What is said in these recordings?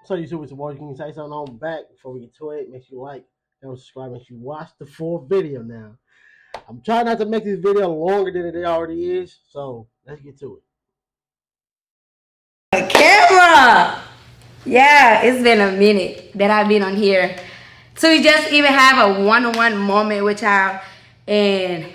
So YouTube, it's Warrior. Can you say something on back before we get to it? Make sure you like and subscribe. Make sure you watch the full video now. I'm trying not to make this video longer than it already is, so let's get to Camera. Yeah, it's been a minute that I've been on here to just even have a one-on-one moment with y'all, and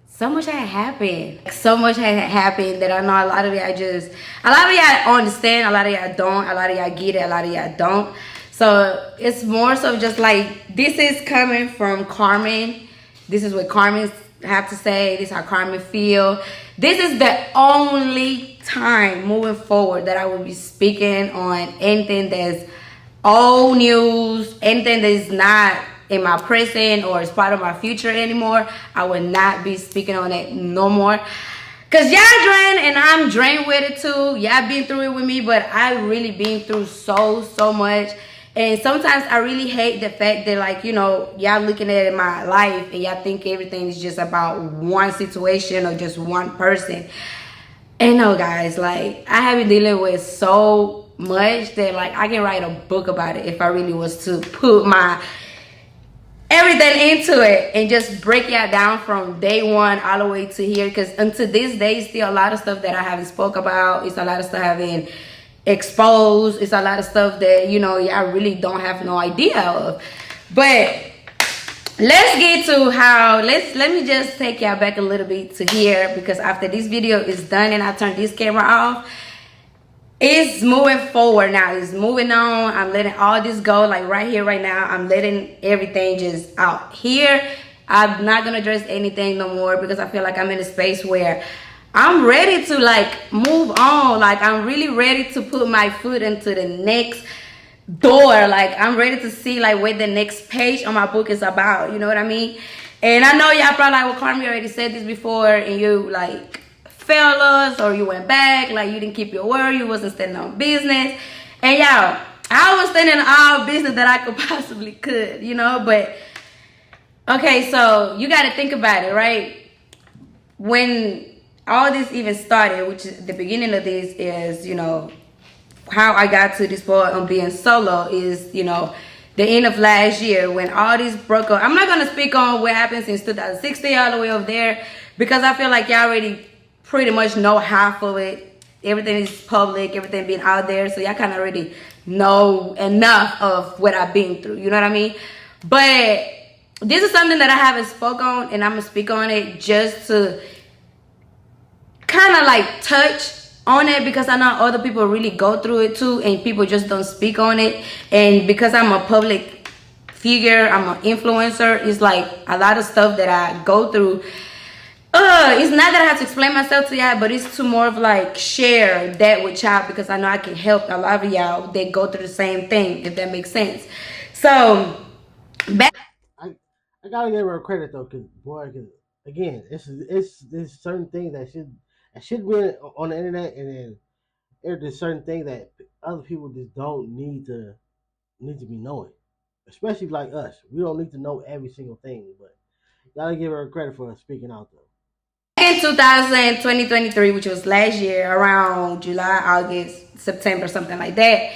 so much had happened. So much had happened that I know a lot of y'all understand, a lot of y'all don't, a lot of y'all get it, a lot of y'all don't. So it's more so just like, this is coming from Carmen. This is what Carmen have to say. This is how Carmen feel. This is the only time moving forward that I will be speaking on anything that's old news, anything that is not in my present or is part of my future anymore. I will not be speaking on it no more. Cause y'all drained and I'm drained with it too. Y'all been through it with me, but I really been through so much. And sometimes I really hate the fact that, like, you know, y'all looking at my life and y'all think everything is just about one situation or just one person. And no, guys, like, I have been dealing with so much that, like, I can write a book about it if I really was to put my everything into it and just break it down from day one all the way to here. Because until this day, still a lot of stuff that I haven't spoke about. It's a lot of stuff I haven't exposed. It's a lot of stuff that, you know, y'all really don't have no idea of. But let's get to how, let me just take y'all back a little bit to here, because after this video is done and I turn this camera off, it's moving forward now. It's moving on. I'm letting all this go, like right here, right now. I'm letting everything just out here. I'm not gonna address anything no more because I feel like I'm in a space where I'm ready to, like, move on. Like, I'm really ready to put my foot into the next door. Like, I'm ready to see, like, what the next page on my book is about. You know what I mean? And I know y'all probably like, well, Carmen already said this before, and you, like, failed us, or you went back, like, you didn't keep your word, you wasn't standing on business. And y'all, I was standing on all business that I could possibly could, you know. But okay, so you got to think about it, right? When all this even started, which is the beginning of this, is, you know, how I got to this point on being solo is, you know, the end of last year when all this broke up. I'm not going to speak on what happened since 2016 all the way over there, because I feel like y'all already pretty much know half of it. Everything is public, everything being out there, so y'all kind of already know enough of what I've been through, you know what I mean? But this is something that I haven't spoke on, and I'm going to speak on it just to kind of like touch on it, because I know other people really go through it too, and people just don't speak on it. And because I'm a public figure, I'm an influencer, it's like a lot of stuff that I go through. It's not that I have to explain myself to y'all, but it's to more of like share that with y'all, because I know I can help a lot of y'all that go through the same thing, if that makes sense. So back, I gotta give her credit though, cause boy, cause again, it's certain things that should be on the internet, and then there's certain things that other people just don't need to be knowing, especially like us. We don't need to know every single thing, but gotta give her credit for speaking out though. in 2023, which was last year, around July, August, September, something like that,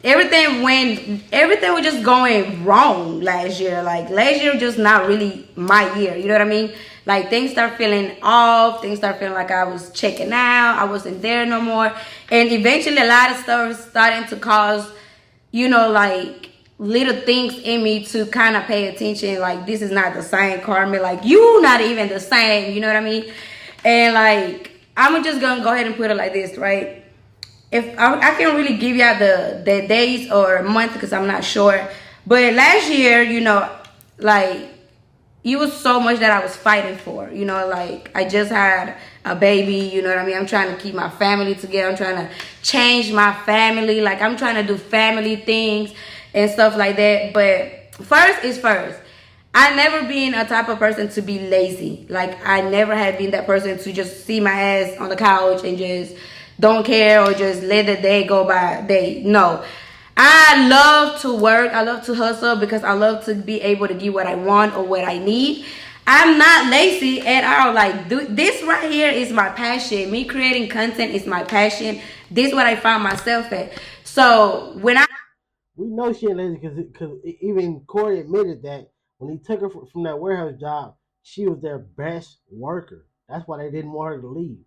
everything was just going wrong last year. Like, last year was just not really my year, you know what I mean? Like, things start feeling off, things start feeling like I was checking out, I wasn't there no more. And eventually a lot of stuff was starting to cause, you know, like, little things in me to kind of pay attention. Like, this is not the same Carmen, like, you not even the same, you know what I mean? And like, I'm just gonna go ahead and put it like this, right? If I can't really give y'all the days or month, because I'm not sure, but last year, you know, like, it was so much that I was fighting for, you know. Like, I just had a baby, you know what I mean? I'm trying to keep my family together. I'm trying to change my family. Like, I'm trying to do family things and stuff like that. But first is first. I never been a type of person to be lazy. Like, I never had been that person to just see my ass on the couch and just don't care, or just let the day go by day. No. I love to work. I love to hustle, because I love to be able to get what I want or what I need. I'm not lazy at all. Like, this right here is my passion. Me creating content is my passion. This is what I found myself at. So when I We know she ain't lazy because even Corey admitted that when he took her from that warehouse job, she was their best worker. That's why they didn't want her to leave.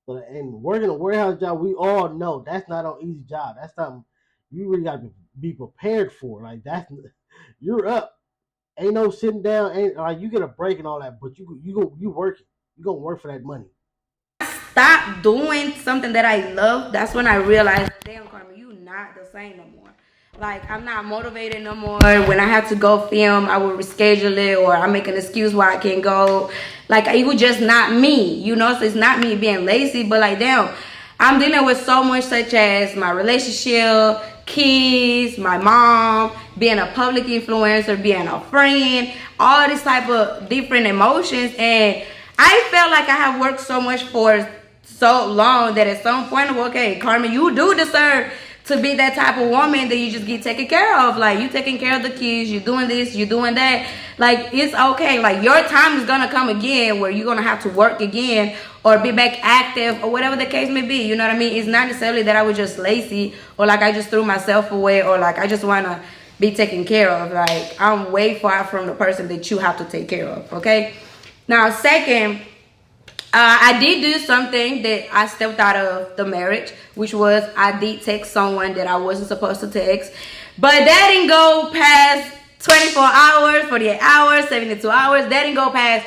But and working a warehouse job, we all know that's not an easy job. That's something you really got to be prepared for. Like that's you're up. Ain't no sitting down. Ain't like you get a break and all that, but you working. You gonna work for that money. stopped doing something that I love, that's when I realized, damn, Carmen, you not the same no more. Like, I'm not motivated no more. When I have to go film, I will reschedule it, or I make an excuse why I can't go. Like, it was just not me, you know? So it's not me being lazy, but like, damn, I'm dealing with so much, such as my relationship, kids, my mom, being a public influencer, being a friend, all these type of different emotions. And I felt like I have worked so much for so long that at some point, okay, Carmen, you do deserve to be that type of woman that you just get taken care of. Like, you taking care of the kids, you doing this, you doing that. Like, it's okay. Like, your time is gonna come again where you're gonna have to work again or be back active or whatever the case may be. You know what I mean? It's not necessarily that I was just lazy or like I just threw myself away or like I just wanna be taken care of. Like, I'm way far from the person that you have to take care of, okay? Now, second, I did do something that I stepped out of the marriage, which was I did text someone that I wasn't supposed to text. But that didn't go past 24 hours, 48 hours, 72 hours. That didn't go past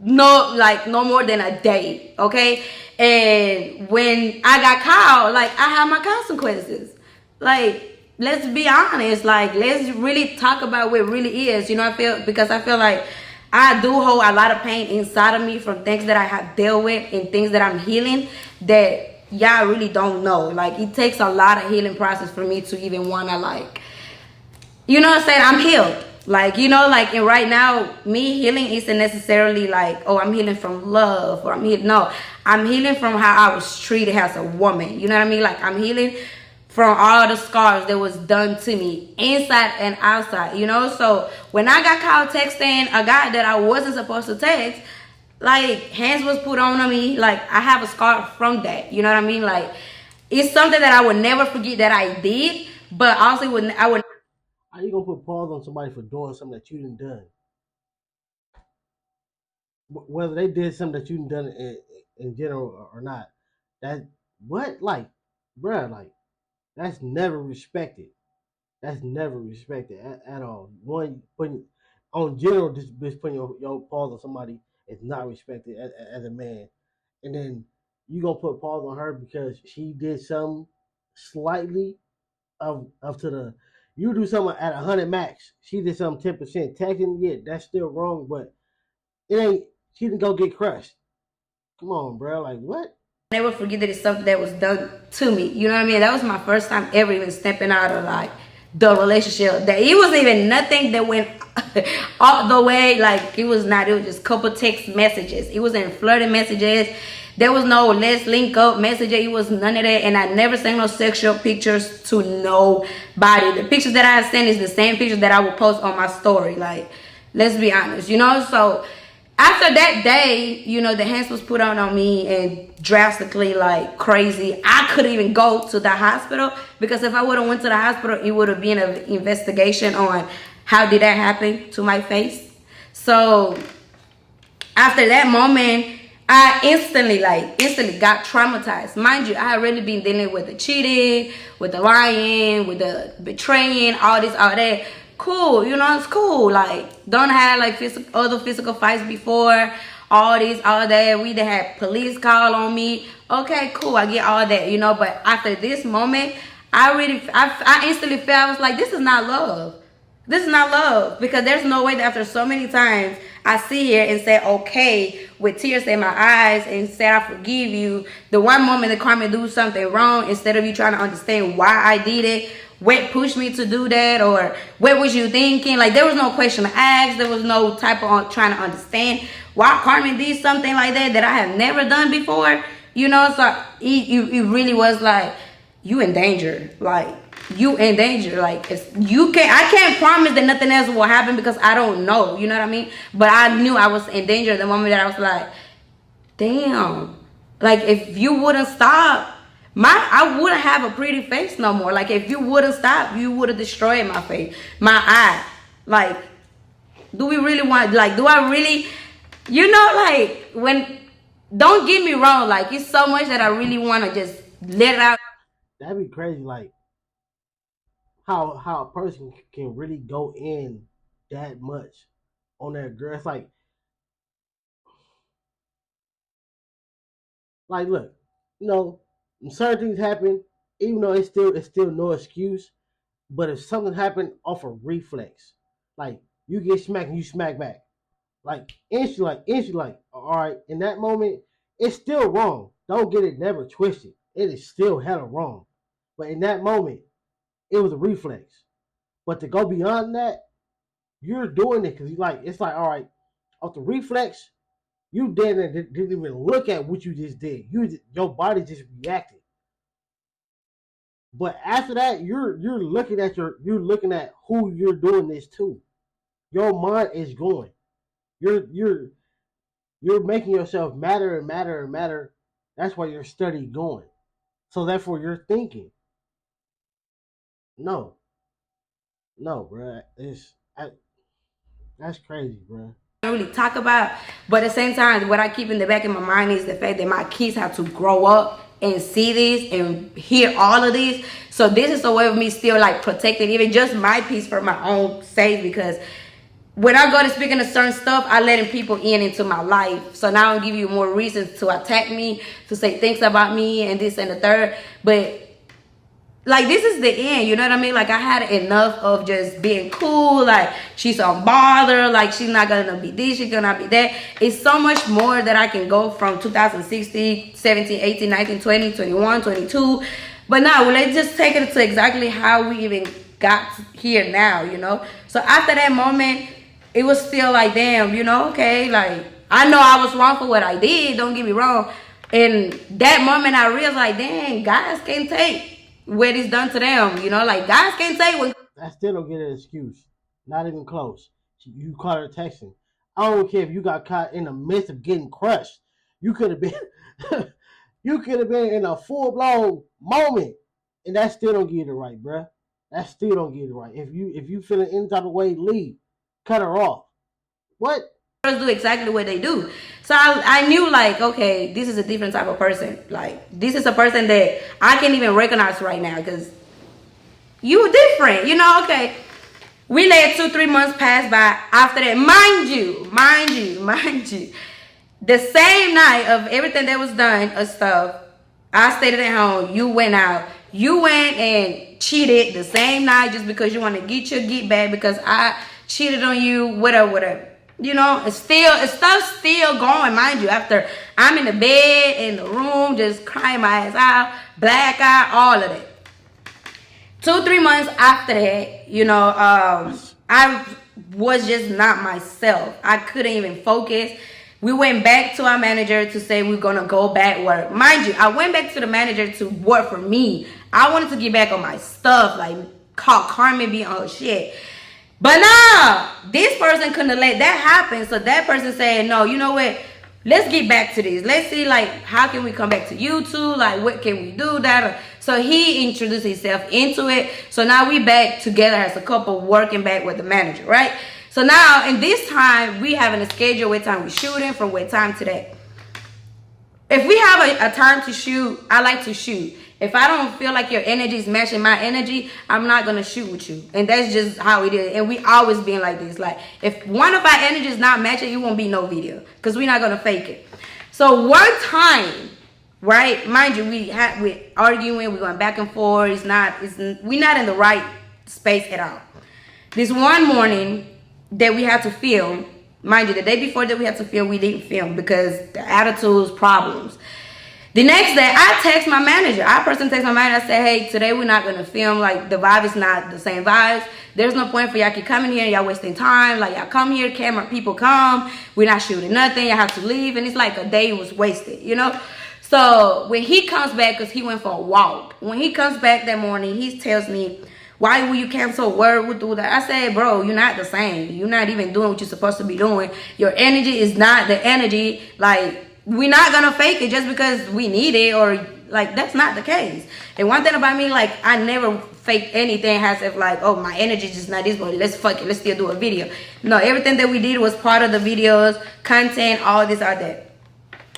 no more than a day, okay? And when I got caught, like, I had my consequences. Like, let's be honest. Like, let's really talk about what it really is. You know, because I feel like I do hold a lot of pain inside of me from things that I have dealt with and things that I'm healing that y'all really don't know. Like, it takes a lot of healing process for me to even want to, like, you know what I'm saying? I'm healed. Like, you know, like, and right now, me healing isn't necessarily like, oh, I'm healing from love or I'm healing. No, I'm healing from how I was treated as a woman. You know what I mean? Like, I'm healing from all the scars that was done to me inside and outside, you know? So when I got caught texting a guy that I wasn't supposed to text, like, hands was put on me. Like, I have a scar from that. You know what I mean? Like, it's something that I would never forget that I did, but also I would. How you gonna put pause on somebody for doing something that you didn't done? Whether they did something that you didn't done in general or not, that what like, bruh, like that's never respected. That's never respected at all. One putting on general, just putting your pause on somebody is not respected as a man, and then you gonna put pause on her because she did something slightly of to the you do something at 100 max. She did something 10%. Technically, yeah, that's still wrong, but it ain't. She didn't go get crushed. Come on, bro. Like what? Never forget that it's something that was done to me. You know what I mean? That was my first time ever even stepping out of like the relationship. That it wasn't even nothing that went all the way. Like it was not. It was just a couple text messages. It wasn't flirting messages. There was no let's link up message. It was none of that. And I never sent no sexual pictures to nobody. The pictures that I sent is the same pictures that I would post on my story. Like, let's be honest, you know? So after that day, you know, the hands was put on me and drastically like crazy. I couldn't even go to the hospital because if I would have went to the hospital, it would have been an investigation on how did that happen to my face. So after that moment, I instantly got traumatized. Mind you, I had really been dealing with the cheating, with the lying, with the betraying, all this, all that. Cool, you know, it's cool. Like, don't have like other physical fights before, all this, all that. We done had police call on me. Okay, cool, I get all that, you know. But after this moment, I instantly felt, I was like, this is not love. This is not love because there's no way that after so many times I sit here and say okay with tears in my eyes and say I forgive you. The one moment that Carmen do something wrong, instead of you trying to understand why I did it, what pushed me to do that, or what was you thinking? Like there was no question to ask. There was no type of trying to understand why Carmen did something like that I have never done before. You know, so it really was like you in danger. Like you in danger. Like I can't promise that nothing else will happen because I don't know. You know what I mean? But I knew I was in danger the moment that I was like, damn. Like if you wouldn't stop, I wouldn't have a pretty face no more. Like if you would have stopped, you would have destroyed my face, my eye. Like, do we really want? Like, do I really? You know, like when. Don't get me wrong. Like it's so much that I really want to just let it out. That'd be crazy. Like how a person can really go in that much on that girl. It's like look, you know, when certain things happen, even though it's still no excuse. But if something happened off a reflex, like you get smacked and you smack back, like instantly, like all right, in that moment, it's still wrong. Don't get it never twisted. It is still hella wrong. But in that moment, it was a reflex. But to go beyond that, you're doing it because you like it's like all right, off the reflex, you didn't even look at what you just did. Your body just reacted. But after that, you're looking at who you're doing this to. Your mind is going. You're making yourself matter and matter and matter. That's why your study going. So therefore, you're thinking. No, no, bro. That's crazy, bro. Really talk about, but at the same time, what I keep in the back of my mind is the fact that my kids have to grow up and see this and hear all of this. So this is a way of me still like protecting even just my peace for my own sake, because when I go to speaking of certain stuff, I letting people into my life. So now I'm giving you more reasons to attack me, to say things about me and this and the third. But like this is the end, you know what I mean? Like I had enough of just being cool, like she's unbothered, like she's not gonna be this, she's gonna be that. It's so much more that I can go from 2016, 17, 18, 19, 20, 21, 22. But now let's just take it to exactly how we even got here now, you know? So after that moment, it was still like, damn, you know, okay, like I know I was wrong for what I did, don't get me wrong. And that moment I realized like, dang, guys can't take what is done to them, you know, like guys can't say when. I still don't get an excuse. Not even close. You caught her texting. I don't care if you got caught in the midst of getting crushed. You could have been, you could have been in a full blown moment, and that still don't get it right, bruh. That still don't get it right. If you feeling any type of way, leave. Cut her off. What? Do exactly what they do. So I knew like, okay, this is a different type of person. Like this is a person that I can't even recognize right now because you different, you know. Okay, we let 2-3 months pass by. After that, mind you, the same night of everything that was done of stuff, I stayed at home. You went out. You went and cheated the same night just because you want to get your get back because I cheated on you, whatever. You know, stuff's still going, mind you. After I'm in the bed, in the room, just crying my ass out, black eye, all of that. 2-3 months after that, you know, I was just not myself. I couldn't even focus. We went back to our manager to say we're gonna go back work. Mind you, I went back to the manager to work for me. I wanted to get back on my stuff, like call Carmen be on her shit. But now, this person couldn't let that happen. So that person said, no, you know what? Let's get back to this. Let's see, like, how can we come back to YouTube? Like, what can we do? That. So he introduced himself into it. So now we back together as a couple working back with the manager, right? So now, in this time, we having a schedule what time we shooting from what time to that. If we have a time to shoot, I like to shoot. If I don't feel like your energy is matching my energy, I'm not going to shoot with you. And that's just how it is. And we always been like this. Like, if one of our energies not matching, it won't be no video. Because we're not going to fake it. So one time, right, mind you, we're arguing, we're going back and forth. We're not in the right space at all. This one morning that we had to film, mind you, the day before that we had to film, we didn't film because the attitudes, problems. The next day, I text my manager. I personally text my manager. I said, hey, today we're not going to film. Like, the vibe is not the same vibes. There's no point for y'all keep coming here. Y'all wasting time. Like, y'all come here, camera people come. We're not shooting nothing. Y'all have to leave. And it's like a day was wasted, you know? So, when he comes back, because he went for a walk. When he comes back that morning, he tells me, why will you cancel work? We'll do that. I said, bro, you're not the same. You're not even doing what you're supposed to be doing. Your energy is not the energy, like, we're not gonna fake it just because we need it or Like that's not the case. And one thing about me, like I never fake anything as if like, oh, my energy just not this, but let's fuck it, let's still do a video. No, everything that we did was part of the videos, content, all this, all that.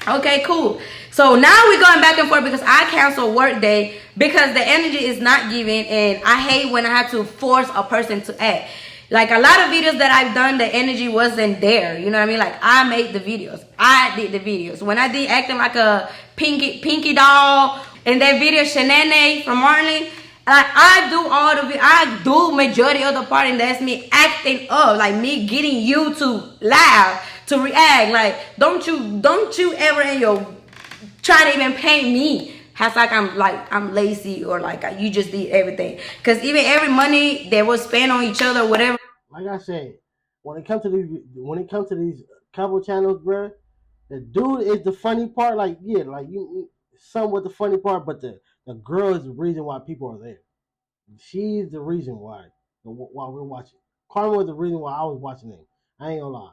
Okay, cool. So now we're going back and forth because I cancel work day because the energy is not given, and I hate when I have to force a person to act. Like a lot of videos that I've done, the energy wasn't there. You know what I mean? Like I made the videos, I did the videos. When I did acting like a pinky doll in that video, Shenane from Marlin, like I do majority of the part, and that's me acting up, like me getting you to laugh, to react. Like don't you ever in your try to even paint me as like I'm lazy or like you just did everything. Because even every money that was spent on each other, whatever. Like I said, when it comes to these couple channels, bro, the dude is the funny part. Like yeah, like you somewhat the funny part, but the girl is the reason why people are there. She's the reason why we're watching. Carmen was the reason why I was watching it. I ain't gonna lie.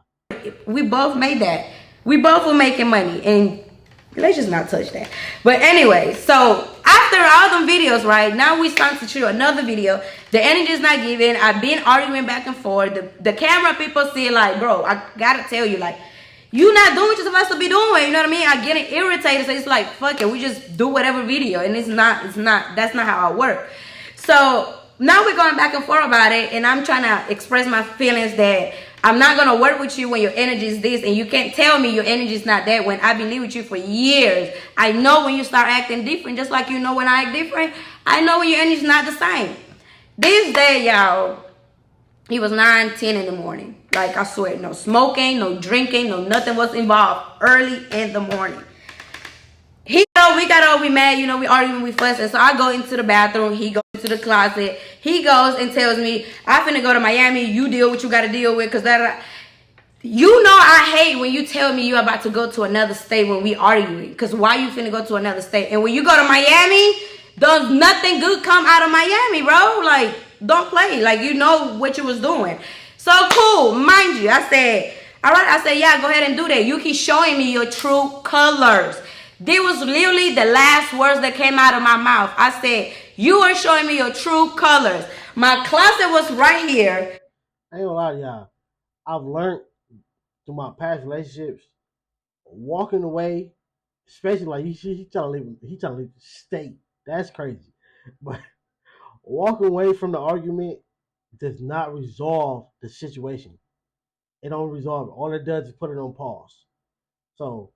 We both made that. We both were making money, and let's just not touch that. But anyway, so after all them videos, right now we start to shoot another video. The energy is not given. I've been arguing back and forth. The camera people see like, bro, I gotta tell you, like, you not doing what you're supposed to be doing. You know what I mean? I'm getting irritated. So it's like, fuck it, we just do whatever video, and it's not. That's not how I work. So now we're going back and forth about it, and I'm trying to express my feelings that I'm not going to work with you when your energy is this, and you can't tell me your energy is not that when I've been living with you for years. I know when you start acting different, just like you know when I act different. I know when your energy is not the same. This day, y'all, it was 9, 10 in the morning. Like, I swear, no smoking, no drinking, no nothing was involved early in the morning. We got all we mad, we arguing, we fussing. So I go into the bathroom, he goes into the closet. He goes and tells me, I finna go to Miami, you deal what you gotta deal with, cause that, I hate when you tell me you about to go to another state when we arguing. Cause why you finna go to another state? And when you go to Miami, does nothing good come out of Miami, bro? Like, don't play. Like, you know what you was doing. So cool, mind you, I said, all right, I said, yeah, go ahead and do that. You keep showing me your true colors. This was literally the last words that came out of my mouth. I said, you are showing me your true colors. My closet was right here. I ain't gonna lie to y'all. I've learned through my past relationships, walking away, especially like he trying to leave the state. That's crazy. But walking away from the argument does not resolve the situation. It don't resolve it. All it does is put it on pause. So,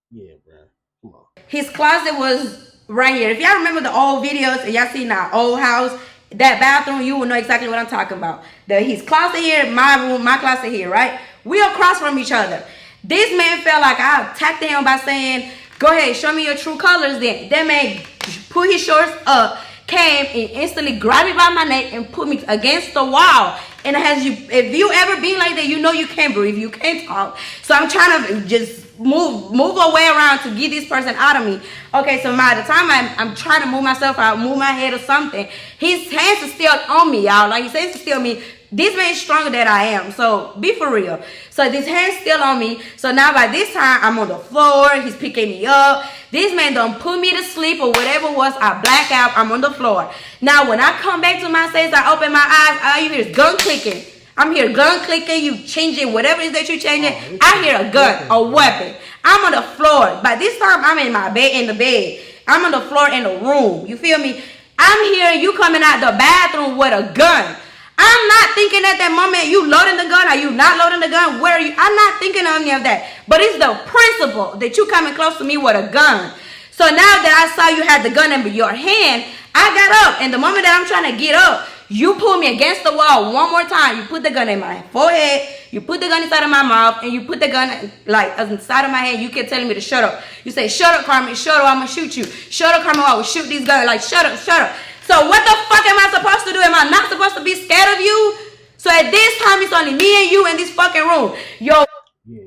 yeah, bro. Come on. His closet was right here. If y'all remember the old videos and y'all seen our old house, that bathroom, you will know exactly what I'm talking about. His closet here, my room, my closet here, right? We across from each other. This man felt like I attacked him by saying, go ahead, show me your true colors then. That man put his shorts up, came and instantly grabbed me by my neck and put me against the wall. And if you ever been like that, you know you can't breathe, you can't talk. So I'm trying to just move away around to get this person out of me. Okay, so by the time I'm trying to move myself out, move my head or something, his hands are still on me, y'all. Like, his hands are still on me. This man's stronger than I am, so be for real. So this hand's still on me. So now by this time, I'm on the floor. He's picking me up. This man done put me to sleep or whatever it was. I black out. I'm on the floor. Now when I come back to my senses, I open my eyes. All you hear is gun clicking. I'm here gun clicking. You changing whatever it is that you changing. I hear a gun, a weapon. I'm on the floor. By this time, I'm in the bed. I'm on the floor in the room. You feel me? I'm hearing you coming out the bathroom with a gun. I'm not thinking at that moment, you loading the gun, are you not loading the gun? Where are you? I'm not thinking of any of that. But it's the principle that you coming close to me with a gun. So now that I saw you had the gun in your hand, I got up. And the moment that I'm trying to get up, you pull me against the wall one more time. You put the gun in my forehead. You put the gun inside of my mouth. And you put the gun like inside of my head. You kept telling me to shut up. You say, shut up, Carmen. Shut up, I'm going to shoot you. Shut up, Carmen, I will shoot these guns. Like, shut up, shut up. So what the fuck am I supposed to do? Am I not supposed to be scared of you? So at this time, it's only me and you in this fucking room. Yo. Yeah.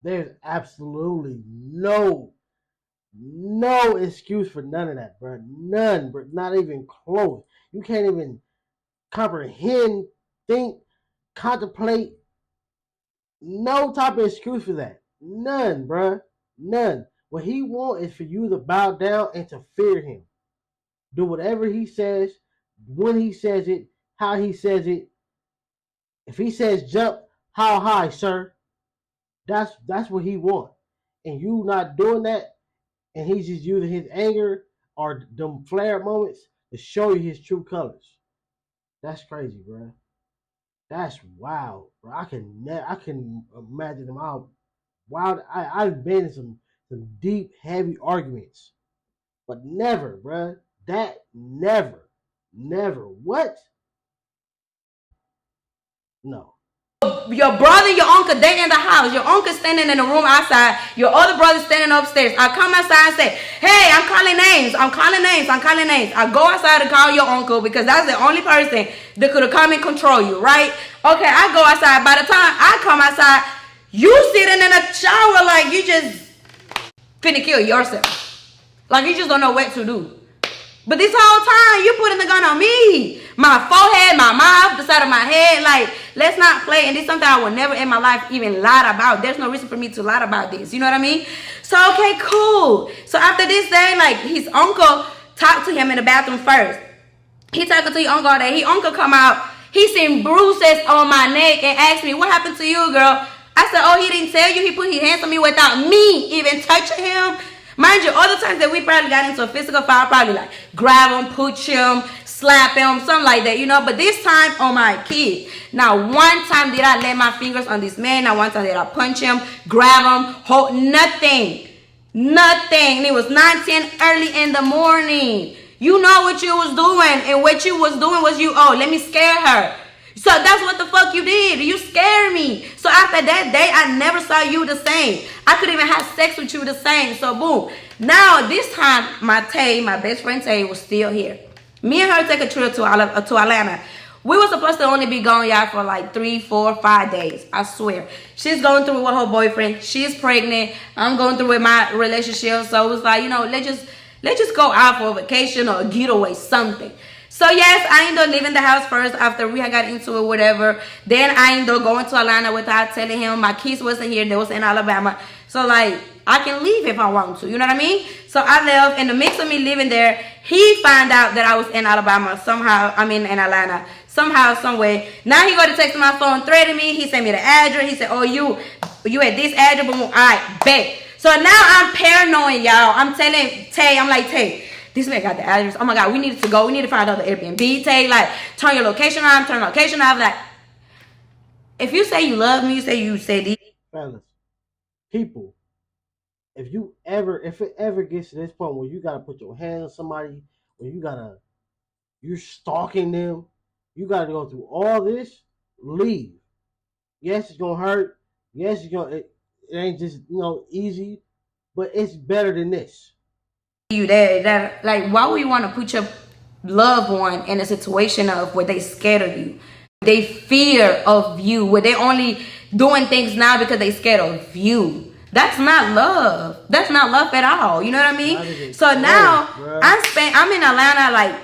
There's absolutely no excuse for none of that, bro. None, bro. Not even close. You can't even comprehend, think, contemplate. No type of excuse for that. None, bro. None. What he wants is for you to bow down and to fear him. Do whatever he says, when he says it, how he says it. If he says jump, how high, sir? That's what he wants. And you not doing that, and he's just using his anger or them flare moments to show you his true colors. That's crazy, bro. That's wild, bro. I can imagine them out wild. I've been in some deep, heavy arguments, but never, bro. That never. What? No. Your brother, your uncle, they in the house. Your uncle standing in the room outside. Your other brother standing upstairs. I come outside and say, "Hey, I'm calling names. I'm calling names. I'm calling names." I go outside to call your uncle because that's the only person that could have come and control you, right? Okay, I go outside. By the time I come outside, you sitting in a shower like you just finna kill yourself. Like you just don't know what to do. But this whole time, you putting the gun on me. My forehead, my mouth, the side of my head. Like, let's not play. And this is something I will never in my life even lie about. There's no reason for me to lie about this. You know what I mean? So, okay, cool. So, after this day, like, his uncle talked to him in the bathroom first. He talking to your uncle all day. His uncle come out. He seen bruises on my neck and asked me, "What happened to you, girl?" I said, "Oh, he didn't tell you. He put his hands on me without me even touching him." Mind you, other times that we probably got into a physical fight, probably like grab him, push him, slap him, something like that, you know. But this time, on my kid. Now, one time did I lay my fingers on this man. Now, one time did I punch him, grab him, hold nothing. Nothing. It was 9:10 early in the morning. You know what you was doing, and what you was doing was you, oh, let me scare her. So that's what the fuck you did. You scared me. So after that day, I never saw you the same. I couldn't even have sex with you the same. So boom. Now this time, my best friend Tay, was still here. Me and her take a trip to Atlanta. We were supposed to only be gone, y'all, for like 3, 4, 5 days. I swear. She's going through it with her boyfriend. She's pregnant. I'm going through with my relationship. So it was like, you know, let's just go out for a vacation or a getaway, something. So yes, I ended up leaving the house first after we had got into it, whatever. Then I ended up going to Atlanta without telling him my kids wasn't here. They was in Alabama. So like, I can leave if I want to. You know what I mean? So I left. In the mix of me leaving there, he found out that I was in Alabama somehow. I mean, in Atlanta. Somehow, some way. Now he go to text my phone, threaten me. He sent me the address. He said, "Oh, you at this address." Boom. All right, bet. So now I'm paranoid, y'all. I'm telling Tay, I'm like, Tay, this man got the address. Oh my God, we need to go. We need to find another Airbnb. Tay, like, turn your location on, turn location off. Like, if you say you love me, you say this. Fellas, people, if it ever gets to this point where you gotta put your hands on somebody, where you're stalking them, you gotta go through all this, leave. Yes, it's gonna hurt. Yes, it ain't just easy, but it's better than this. You that like, why would you want to put your loved one in a situation of where they scared of you, they fear of you, where they only doing things now because they scared of you? That's not love. That's not love at all. You know what I mean? So now I'm in Atlanta like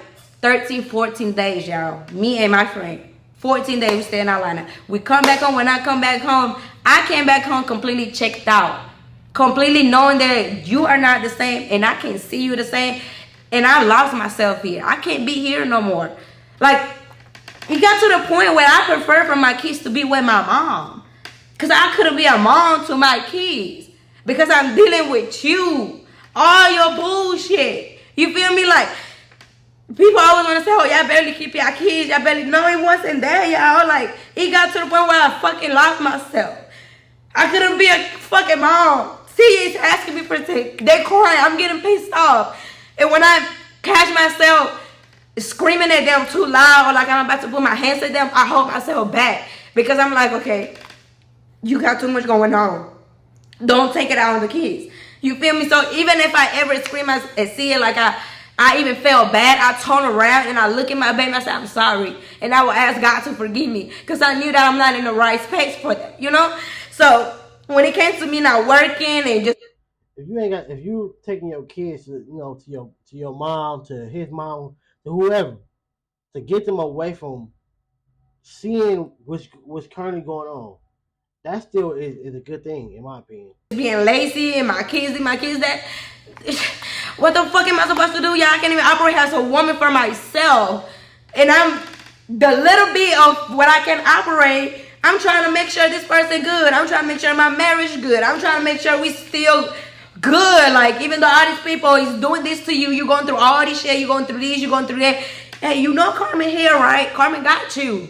13, 14 days, y'all. Me and my friend. 14 days we stay in Atlanta. We come back home. When I come back home, I came back home completely checked out. Completely knowing that you are not the same and I can't see you the same. And I lost myself here. I can't be here no more. Like, it got to the point where I prefer for my kids to be with my mom. Because I couldn't be a mom to my kids. Because I'm dealing with you. All your bullshit. You feel me? Like, people always want to say, "Oh, y'all barely keep your kids. Y'all barely." No, it wasn't there, y'all. Like, it got to the point where I fucking lost myself. I couldn't be a fucking mom. See, it's asking me for things. They're crying. I'm getting pissed off. And when I catch myself screaming at them too loud, or like I'm about to put my hands at them, I hold myself back. Because I'm like, okay, you got too much going on. Don't take it out on the kids. You feel me? So even if I ever scream and see it, like I even felt bad, I turn around and I look at my baby and I say, "I'm sorry." And I will ask God to forgive me. Because I knew that I'm not in the right space for that, you know? So when it came to me not working and just, if you taking your kids to your mom, to his mom, to whoever, to get them away from seeing what's currently going on, that still is a good thing in my opinion. Being lazy and my kids that. What the fuck am I supposed to do? Y'all, I can't even operate as a woman for myself. And I'm the little bit of what I can operate. I'm trying to make sure this person good. I'm trying to make sure my marriage good. I'm trying to make sure we still good. Like, even though all these people is doing this to you, you going through all this shit, you going through this, you going through that. Hey, you know Carmen here, right? Carmen got you.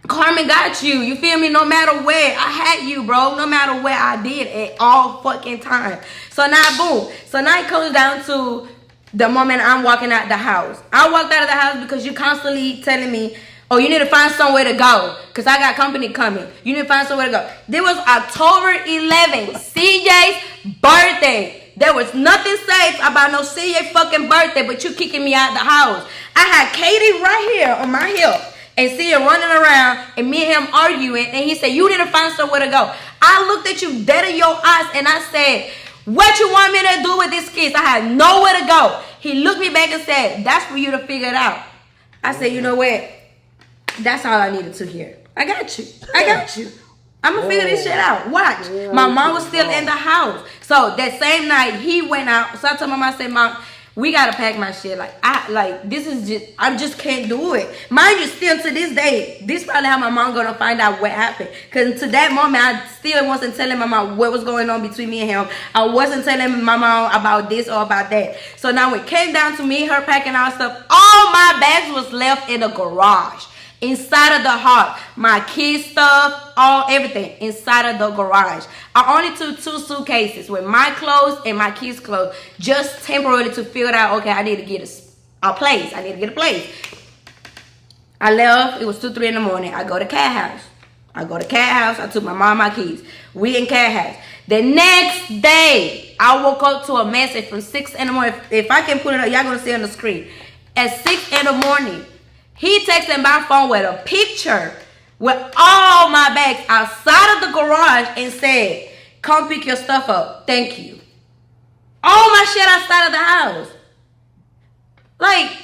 Carmen got you. You feel me? No matter where. I had you, bro. No matter where I did at all fucking time. So now, boom. So now it comes down to the moment I'm walking out the house. I walked out of the house because you constantly telling me, oh, you need to find somewhere to go. Because I got company coming. You need to find somewhere to go. There was October 11th, CJ's birthday. There was nothing safe about no CJ fucking birthday, but you kicking me out the house. I had Katie right here on my hip. And see her running around and me and him arguing. And he said, you need to find somewhere to go. I looked at you dead in your eyes and I said, what you want me to do with this kiss? I had nowhere to go. He looked me back and said, that's for you to figure it out. I said, you know what? That's all I needed to hear. I got you. I got you. I'm going to figure this shit out. Watch. My mom was still in the house. So that same night, he went out. So I told my mom, I said, Mom, we gotta pack my shit. This is just, I just can't do it. Mind you, still to this day, this probably how my mom gonna find out what happened. Cause to that moment, I still wasn't telling my mom what was going on between me and him. I wasn't telling my mom about this or about that. So now when it came down to me, her packing our stuff, all my bags was left in the garage. Inside of the heart, my kids' stuff, everything inside of the garage. I only took 2 suitcases with my clothes and my kids' clothes, just temporarily to figure out, okay, I need to get a place. I need to get a place. I left. It was 2, 3 in the morning. I go to Cat House. I took my mom and my kids. We in Cat House. The next day, I woke up to a message from 6 in the morning. If I can put it up, y'all gonna see it on the screen. At 6 in the morning, he texted my phone with a picture with all my bags outside of the garage and said, come pick your stuff up. Thank you. All my shit outside of the house. Like,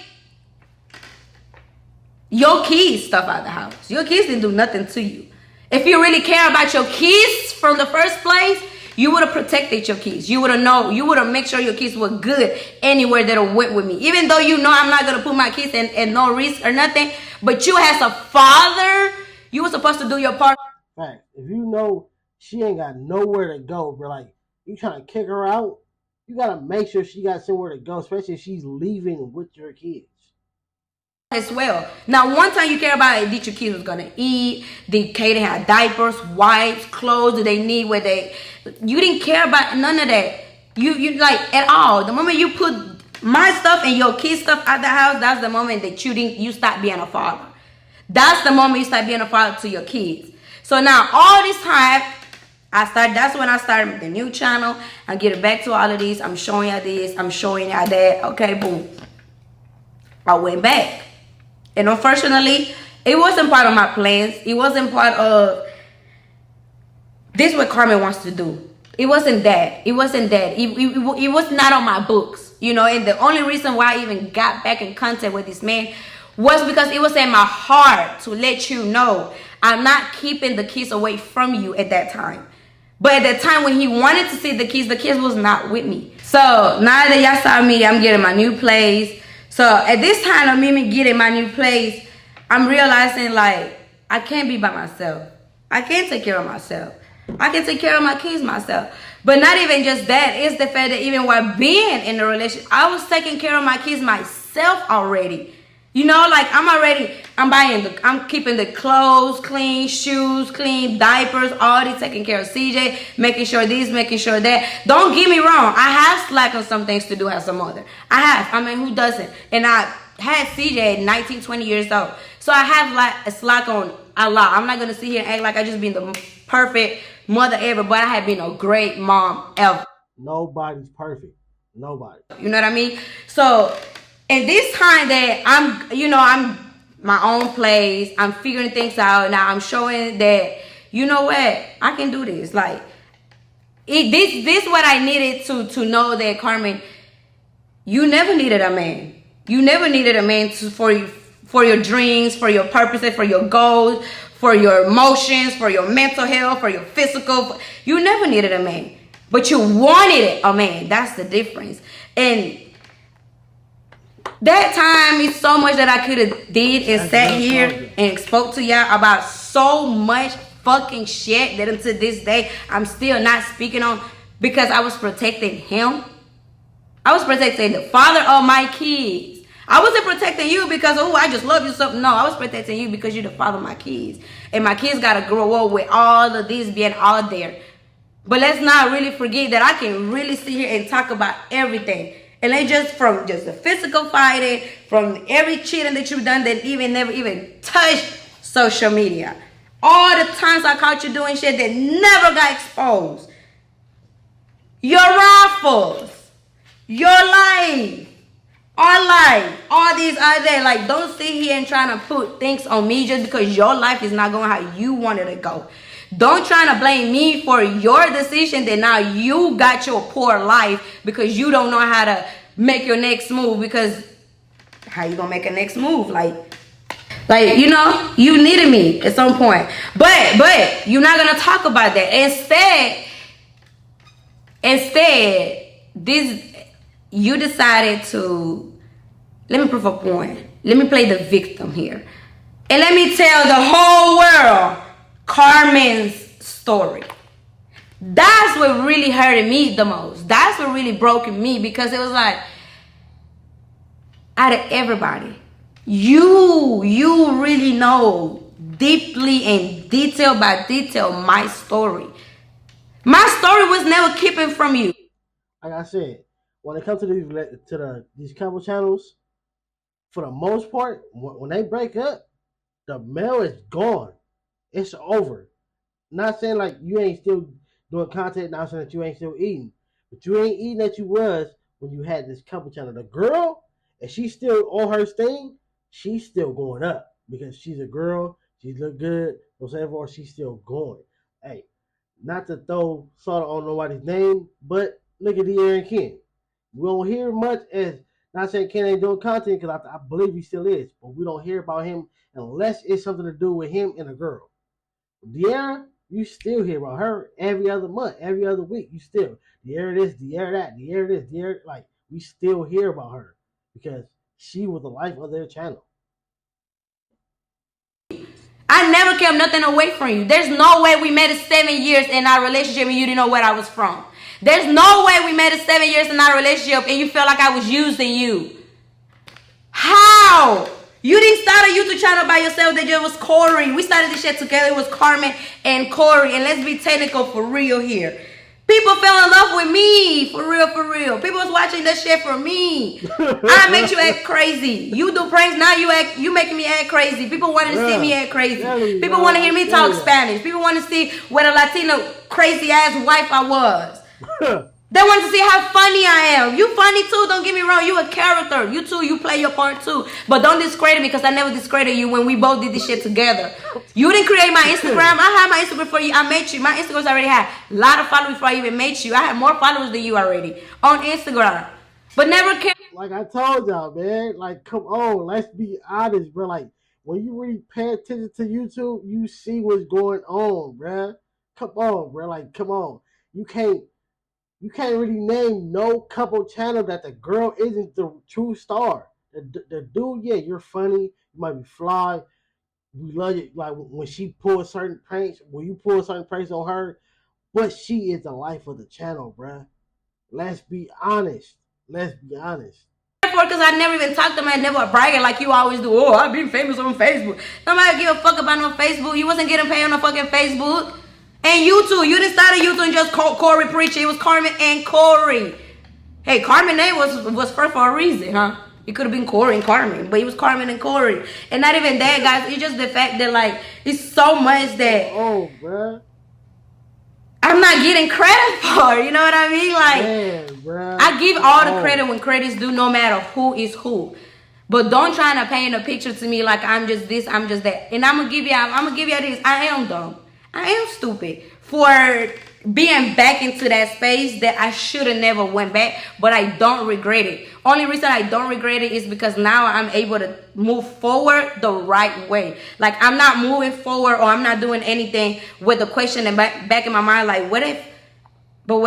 your kids stuff out of the house. Your kids didn't do nothing to you. If you really care about your kids from the first place, you would have protected your kids. You would have known. You would have made sure your kids were good anywhere that went with me. Even though you know I'm not going to put my kids in no risk or nothing. But you as a father, you were supposed to do your part. Fact. If you know she ain't got nowhere to go, bro, like, you trying to kick her out, you got to make sure she got somewhere to go, especially if she's leaving with your kids. As well. Now, one time you care about it, did your kids was gonna eat? Did Katie have diapers, wipes, clothes? Do they need what they? You didn't care about none of that. You like at all. The moment you put my stuff and your kids' stuff out the house, that's the moment that you stop being a father. That's the moment you start being a father to your kids. So now all this time, that's when I started the new channel. I'm getting back to all of these. I'm showing y'all this. I'm showing y'all that. Okay, boom. I went back. And unfortunately, it wasn't part of my plans. It wasn't part of this what Carmen wants to do. It wasn't that. It wasn't that. It was not on my books. You know, and the only reason why I even got back in contact with this man was because it was in my heart to let you know I'm not keeping the kids away from you at that time. But at the time when he wanted to see the kids was not with me. So now that y'all saw me, I'm getting my new place. So at this time of me getting my new place, I'm realizing like I can't be by myself. I can't take care of myself. I can take care of my kids myself. But not even just that, it's the fact that even while being in a relationship, I was taking care of my kids myself already. You know, like I'm keeping the clothes clean, shoes clean, diapers, already taking care of CJ, making sure this, making sure that. Don't get me wrong, I have slack on some things to do as a mother. I have. I mean, who doesn't? And I had CJ at 19, 20 years old. So I have like a slack on a lot. I'm not going to sit here and act like I just been the perfect mother ever, but I have been a great mom ever. Nobody's perfect. Nobody. You know what I mean? So, and this time that I'm my own place, I'm figuring things out. Now I'm showing that, you know what, I can do this. Like, this what I needed to know that, Carmen, you never needed a man. You never needed a man for your dreams, for your purposes, for your goals, for your emotions, for your mental health, for your physical. You never needed a man, but you wanted a man. That's the difference. And that time is so much that I could have did and sat here and spoke to y'all about so much fucking shit that until this day I'm still not speaking on, because I was protecting him. I was protecting the father of my kids. I wasn't protecting you because, oh, I just love you so. No, I was protecting you because you're the father of my kids. And my kids got to grow up with all of this being out there. But let's not really forget that I can really sit here and talk about everything. And they just from just the physical fighting, from every cheating that you've done that even never even touched social media. All the times I caught you doing shit that never got exposed. Your raffles, your life, our life, all these other days. Like, don't sit here and trying to put things on me just because your life is not going how you wanted to go. Don't try to blame me for your decision that now you got your poor life because you don't know how to make your next move. Because how you gonna make a next move? Like you know, you needed me at some point. But you're not gonna talk about that. Instead, this you decided to, let me prove a point. Let me play the victim here. And let me tell the whole world Carmen's story. That's what really hurted me the most. That's what really broke me, because it was like, out of everybody, you really know deeply and detail by detail my story. My story was never keeping from you. Like I said, when it comes to these couple channels, for the most part, when they break up, the male is gone. It's over. Not saying like you ain't still doing content, not saying that you ain't still eating. But you ain't eating that you was when you had this couple channel. The girl, if she's still on her thing, she's still going up. Because she's a girl, she look good, whatever, she's still going. Hey, not to throw salt on nobody's name, but look at the Aaron Ken. We don't hear much as, not saying Ken ain't doing content, because I believe he still is, but we don't hear about him unless it's something to do with him and a girl. De'Ara, you still hear about her every other month, every other week. You still De'Ara this, De'Ara that, De'Ara this, De'Ara, like, we still hear about her because she was the life of their channel. I never kept nothing away from you. There's no way we made it 7 years in our relationship and you didn't know where I was from. There's no way we made it 7 years in our relationship and you felt like I was using you. How? You didn't start a YouTube channel by yourself. That just was Corey. We started this shit together. It was Carmen and Corey. And let's be technical for real here. People fell in love with me. For real, for real. People was watching that shit for me. I make you act crazy. You do pranks, now you making me act crazy. People want to see me act crazy. People want to hear me talk Spanish. People want to see what a Latino crazy ass wife I was. They want to see how funny I am. You funny too, don't get me wrong. You a character. You too, you play your part too. But don't discredit me, because I never discredited you when we both did this shit together. You didn't create my Instagram. I had my Instagram before you. I met you. My Instagrams already had a lot of followers before I even met you. I had more followers than you already on Instagram. But never cared. Like I told y'all, man. Like, come on. Let's be honest, bro. Like, when you really pay attention to YouTube, you see what's going on, bro. Come on, bro. Like, come on. You can't really name no couple channel that the girl isn't the true star. The dude, yeah, you're funny. You might be fly. We love it. Like when she pulls certain pranks, when you pull certain pranks on her, but she is the life of the channel, bruh. Let's be honest. Let's be honest. Because I never even talked to them. I never bragging like you always do. Oh, I've been famous on Facebook. Nobody give a fuck about no Facebook. You wasn't getting paid on no fucking Facebook. And you too. You didn't start a YouTube and just Corey preaching. It was Carmen and Corey. Hey, Carmen name was first for a reason, huh? It could have been Corey and Carmen, but it was Carmen and Corey. And not even that, guys. It's just the fact that, like, it's so much that I'm not getting credit for. You know what I mean? Like, I give all the credit when credit's due, no matter who is who. But don't try to paint a picture to me like I'm just this, I'm just that. And I'm gonna give you this. I am dumb. I am stupid for being back into that space that I should have never went back, but I don't regret it. Only reason I don't regret it is because now I'm able to move forward the right way. Like, I'm not moving forward, or I'm not doing anything with the question in back in my mind, like, what if, but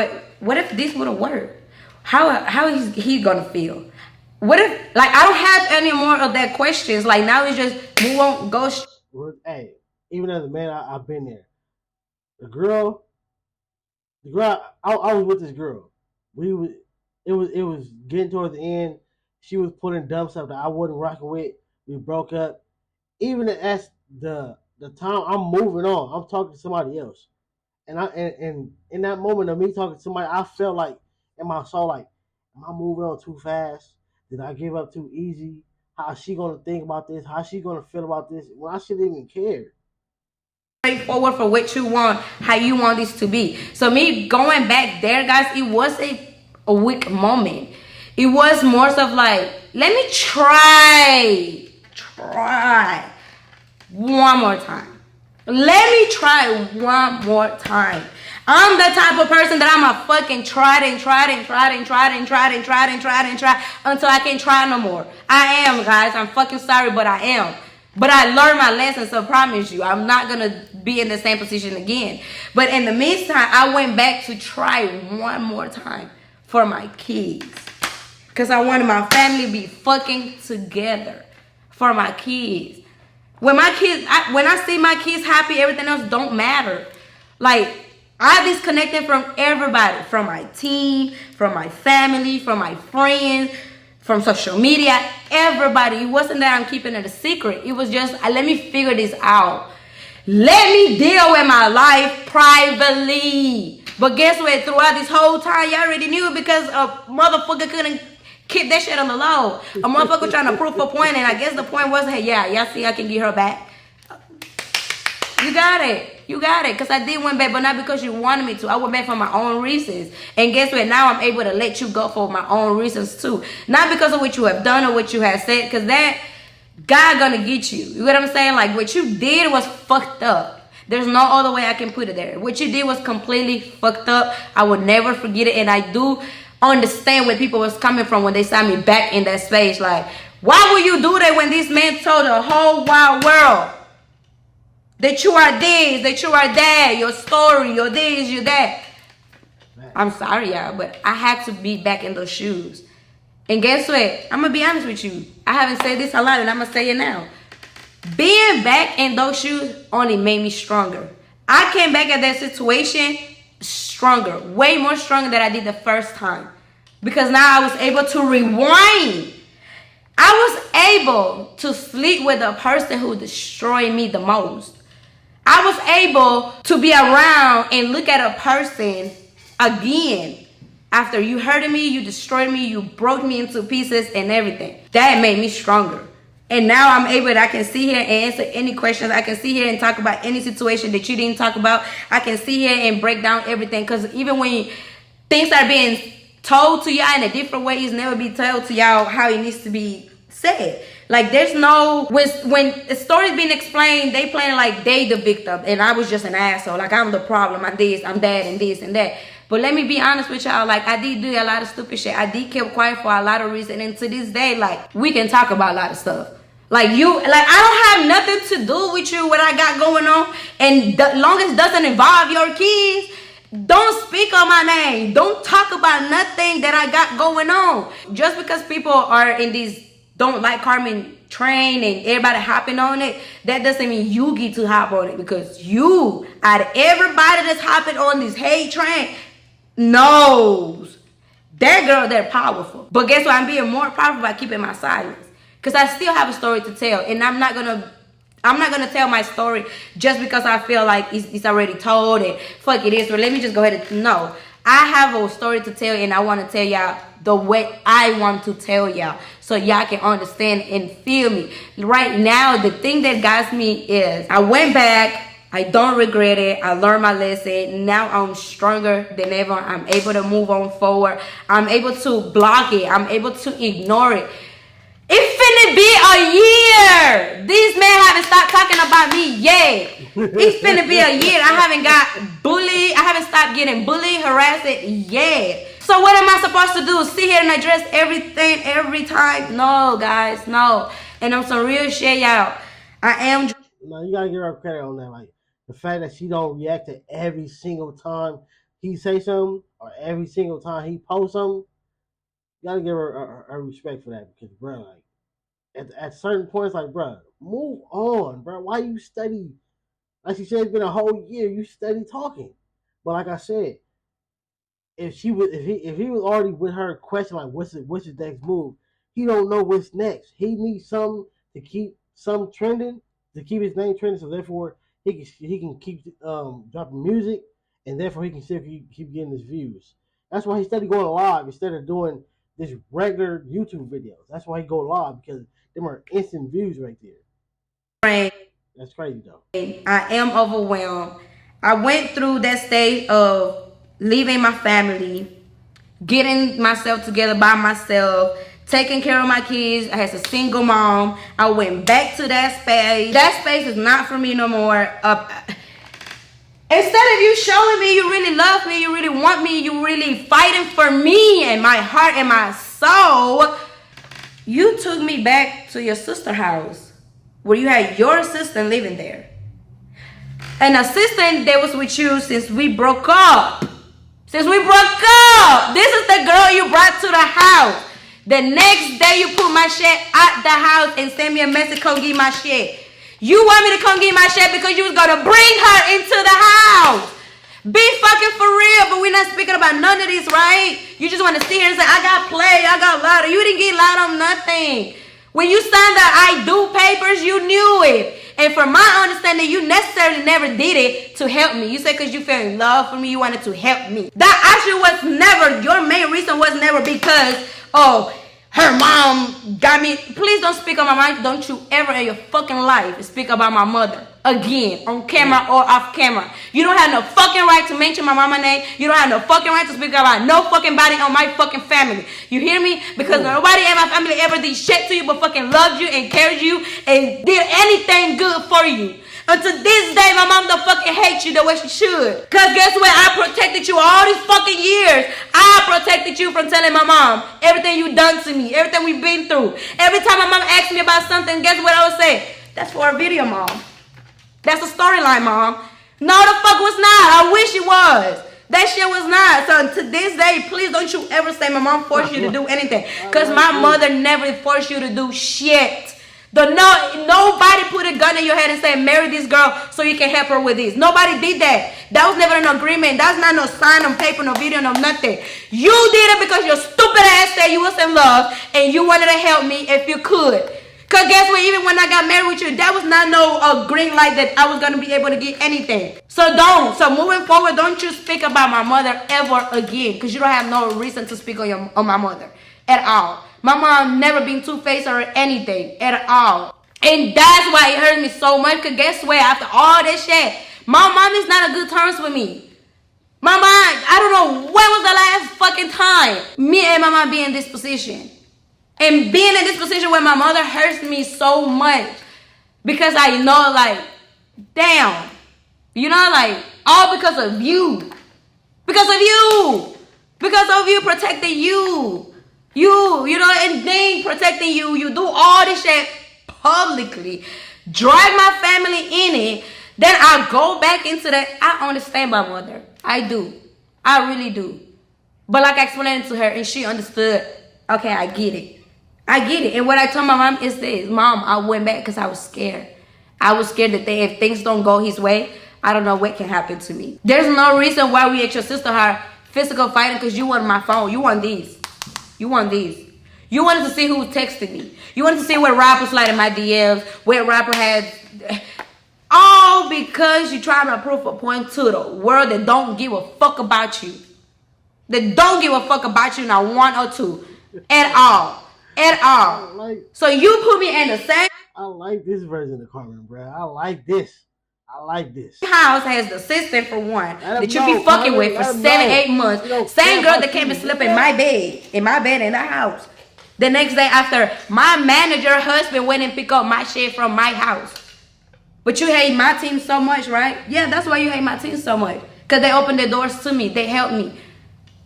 what if this would have worked? How is he gonna feel? What if, like, I don't have any more of that questions. Like, now it's just move on, go. Hey, even as a man, I've been there. The girl, I was with this girl. It was getting towards the end. She was putting dumb stuff that I wasn't rocking with. We broke up. Even as the time I'm moving on, I'm talking to somebody else. And in that moment of me talking to somebody, I felt like in my soul, like, am I moving on too fast? Did I give up too easy? How is she gonna think about this? How is she gonna feel about this? Well, I shouldn't even care. Straightforward for what you want, how you want this to be. So me going back there, guys, it was a weak moment. It was more of like, let me try one more time. Let me try one more time. I'm the type of person that I'm a fucking try until I can't try no more. I am, guys. I'm fucking sorry, but I am. But I learned my lesson, so I promise you, I'm not going to be in the same position again. But in the meantime, I went back to try one more time for my kids. Because I wanted my family to be fucking together for my kids. When my kids, when I see my kids happy, everything else don't matter. Like, I disconnected from everybody, from my team, from my family, from my friends, from social media, everybody. It wasn't that I'm keeping it a secret. It was just, let me figure this out. Let me deal with my life privately. But guess what? Throughout this whole time, y'all already knew, because a motherfucker couldn't keep that shit on the low. A motherfucker trying to prove a point, and I guess the point was, hey, yeah, y'all see I can get her back. You got it. You got it. Because I did went back, but not because you wanted me to. I went back for my own reasons. And guess what? Now I'm able to let you go for my own reasons too. Not because of what you have done or what you have said. Because that, God gonna get you. You know what I'm saying? Like, what you did was fucked up. There's no other way I can put it there. What you did was completely fucked up. I will never forget it. And I do understand where people was coming from when they saw me back in that space. Like, why would you do that when this man told the whole wide world that you are this, that you are that, your story, your this, your that? I'm sorry, y'all, but I had to be back in those shoes. And guess what? I'm going to be honest with you. I haven't said this a lot, and I'm going to say it now. Being back in those shoes only made me stronger. I came back at that situation stronger, way more stronger than I did the first time. Because now I was able to rewind. I was able to sleep with the person who destroyed me the most. I was able to be around and look at a person again after you hurted me, you destroyed me, you broke me into pieces and everything. That made me stronger. And now I'm able to, I can sit here and answer any questions. I can sit here and talk about any situation that you didn't talk about. I can sit here and break down everything. Because even when things are being told to y'all in a different way, it's never be told to y'all how it needs to be said. Like, there's no, when the story's being explained, they playing like they the victim and I was just an asshole. Like, I'm the problem, I'm this, I'm that, and this and that. But let me be honest with y'all, like, I did do a lot of stupid shit. I did keep quiet for a lot of reasons, and to this day, like, we can talk about a lot of stuff. Like, I don't have nothing to do with you, what I got going on, and long as it doesn't involve your kids, don't speak on my name. Don't talk about nothing that I got going on. Just because people are in these don't like Carmen train and everybody hopping on it, that doesn't mean you get to hop on it. Because you, out of everybody that's hopping on this hate train, knows that girl, they're powerful. But guess what? I'm being more powerful by keeping my silence. Because I still have a story to tell. And I'm not gonna tell my story just because I feel like it's already told and fuck it is. So let me just go ahead and, no. I have a story to tell, and I want to tell y'all the way I want to tell y'all, so y'all can understand and feel me. Right now, the thing that got me is I went back. I don't regret it. I learned my lesson. Now I'm stronger than ever. I'm able to move on forward. I'm able to block it. I'm able to ignore it. If finna be a year. These men haven't stopped talking about me yet. It's finna be a year. I haven't got bullied. I haven't stopped getting bullied, harassed yet. So what am I supposed to do? Sit here and address everything every time? No, guys, no. And I'm some real shit, y'all. I am. No, you gotta give her credit on that. Like the fact that she don't react to every single time he say something or every single time he posts something. You gotta give her a respect for that because, bro, like at certain points, like, bro, move on, bro. Why you study? Like she said, it's been a whole year. You study talking, but like I said, if he was already with her question like what's his next move, he don't know what's next. He needs something to keep some trending, to keep his name trending, so therefore he can keep dropping music, and therefore he can still keep getting his views. That's why he started going live instead of doing this regular YouTube videos. That's why he go live, because them are instant views right there. That's crazy though. I am overwhelmed. I went through that stage of leaving my family, getting myself together by myself, taking care of my kids. I was a single mom. I went back to that space. That space is not for me no more. Instead of you showing me you really love me, you really want me, you really fighting for me and my heart and my soul, you took me back to your sister's house where you had your assistant living there. An assistant that was with you since we broke up. Since we broke up. This is the girl you brought to the house. The next day you put my shit at the house and send me a message, come get my shit. You want me to come get my shit because you was going to bring her into the house. Be fucking for real, but we're not speaking about none of this, right? You just want to sit here and say, I got play, I got louder. You didn't get loud on nothing. When you signed the I do papers, you knew it. And from my understanding, you necessarily never did it to help me. You said because you fell in love for me, you wanted to help me. That actually was never, your main reason was never because, oh, her mom got me. Please don't speak on my mind. Don't you ever in your fucking life speak about my mother again, on camera or off camera. You don't have no fucking right to mention my mama name. You don't have no fucking right to speak about no fucking body on my fucking family. You hear me? Because nobody in my family ever did shit to you but fucking loved you and cared you and did anything good for you. Until this day, my mom don't fucking hate you the way she should. Because guess what? I protected you all these fucking years. I protected you from telling my mom everything you done to me, everything we've been through. Every time my mom asked me about something, guess what I would say? That's for a video, mom. That's a storyline, mom. No, the fuck was not. I wish it was. That shit was not. So to this day, please don't you ever say my mom forced you to do anything. Because my mother never forced you to do shit. Nobody put a gun in your head and said, marry this girl so you can help her with this. Nobody did that. That was never an agreement. That's not no sign on paper, no video, no nothing. You did it because your stupid ass said you was in love and you wanted to help me if you could. Because guess what? Even when I got married with you, that was not no green light that I was going to be able to get anything. So don't. So moving forward, don't you speak about my mother ever again. Because you don't have no reason to speak on my mother at all. My mom never been two-faced or anything at all. And that's why it hurt me so much. Because guess what? After all this shit, my mom is not on good terms with me. My mom, I don't know when was the last fucking time me and my mom be in this position. And being in this position where my mother hurts me so much. Because I know, like, damn. You know, like, all because of you. Because of you. Because of you protecting you. You know, and then protecting you. You do all this shit publicly. Drag my family in it. Then I go back into that. I understand my mother. I do. I really do. But like I explained it to her and she understood. Okay, I get it. I get it. And what I told my mom is this. Mom, I went back because I was scared. I was scared that if things don't go his way, I don't know what can happen to me. There's no reason why we at your sister are physical fighting because you want my phone. You want these. You want these. You wanted to see who texted me. You wanted to see what rapper slid in my DMs, what rapper had. All because you're trying to prove a point to the world that don't give a fuck about you. That don't give a fuck about you, not one or two. At all. At all. So you put me in the same. I like this version of Carmen, bro. I like this. House has the assistant for one that you be fucking with for 7-8 months. Same girl that came and slept in my bed in the house. The next day after, my manager husband went and picked up my shit from my house. But you hate my team so much, right? Yeah, that's why you hate my team so much. Because they opened the doors to me. They helped me.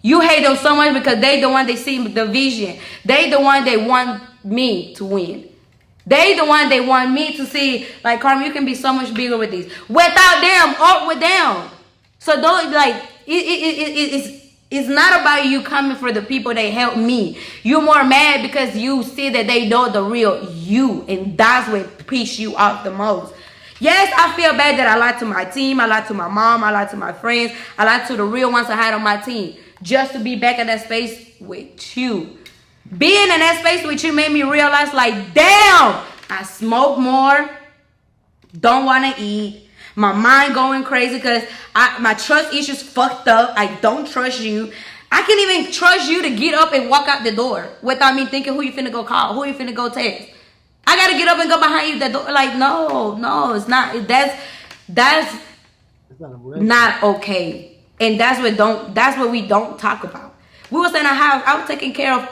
You hate them so much because they the one they see the vision. They the one they want me to win. They the one they want me to see, like, Carmen, you can be so much bigger with these. Without them or with them. So don't, like, it's not about you coming for the people that help me. You're more mad because you see that they know the real you. And that's what pisses you off the most. Yes, I feel bad that I lied to my team, I lied to my mom, I lied to my friends, I lied to the real ones I had on my team. Just to be back in that space with you. Being in that space with you made me realize, like, damn, I smoke more, don't want to eat, my mind going crazy because my trust issues fucked up. I don't trust you. I can't even trust you to get up and walk out the door without me thinking who you finna go call, who you finna go text. I gotta get up and go behind you the door. Like, no, it's not. That's not okay. And that's what we don't talk about. We was in a house. I was taking care of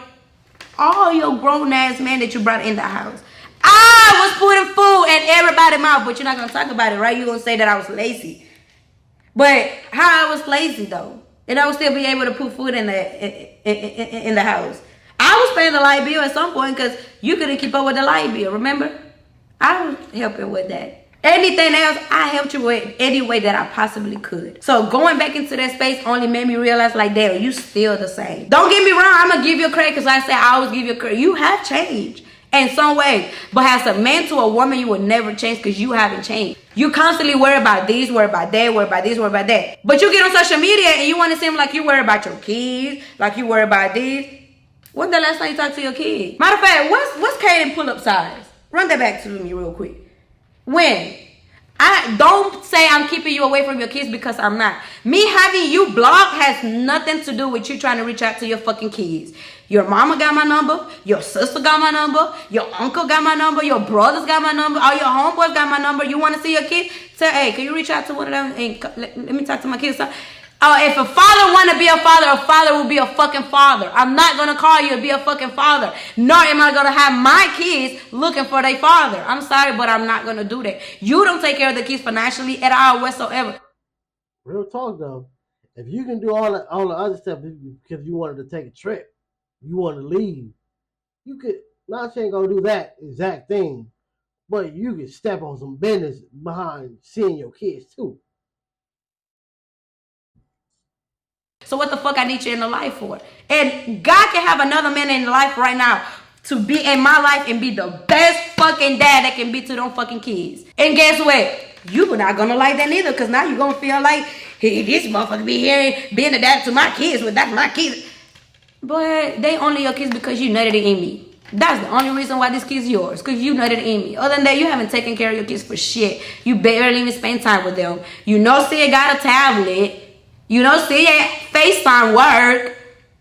all your grown ass men that you brought in the house. I was putting food in everybody's mouth, but you're not gonna talk about it, right? You're gonna say that I was lazy. But how I was lazy though, and I would still be able to put food in the house. I was paying the light bill at some point because you couldn't keep up with the light bill. Remember, I was helping with that. Anything else, I helped you with any way that I possibly could. So going back into that space only made me realize, like, damn, you still the same. Don't get me wrong, I'm gonna give you credit because I said I always give you credit. You have changed in some way, but as a man to a woman, you will never change because you haven't changed. You constantly worry about this, worry about that, worry about this, worry about that. But you get on social media and you want to seem like you worry about your kids, like you worry about this. When the last time you talked to your kid? Matter of fact, what's Kaden pull-up size? Run that back to me real quick. When? I don't say I'm keeping you away from your kids because I'm not. Me having you blocked has nothing to do with you trying to reach out to your fucking kids. Your mama got my number. Your sister got my number. Your uncle got my number. Your brothers got my number. All your homeboys got my number. You want to see your kid? Say, hey, can you reach out to one of them and let me talk to my kids? If a father want to be a father will be a fucking father. I'm not going to call you to be a fucking father. Nor am I going to have my kids looking for their father. I'm sorry, but I'm not going to do that. You don't take care of the kids financially at all whatsoever. Real talk though, if you can do all the other stuff because you wanted to take a trip, you want to leave, you could. Not saying gonna do that exact thing, but you could step on some business behind seeing your kids too. So what the fuck I need you in the life for? And God can have another man in life right now to be in my life and be the best fucking dad that can be to them fucking kids. And guess what? You're not gonna like that neither, because now you're gonna feel like, hey, this motherfucker be here being a dad to my kids, but that's my kids. But they only your kids because you nutted in me. That's the only reason why this kid's yours, because you nutted in me. Other than that, you haven't taken care of your kids for shit. You barely even spend time with them. You know, see, got a tablet. You know, see, FaceTime work.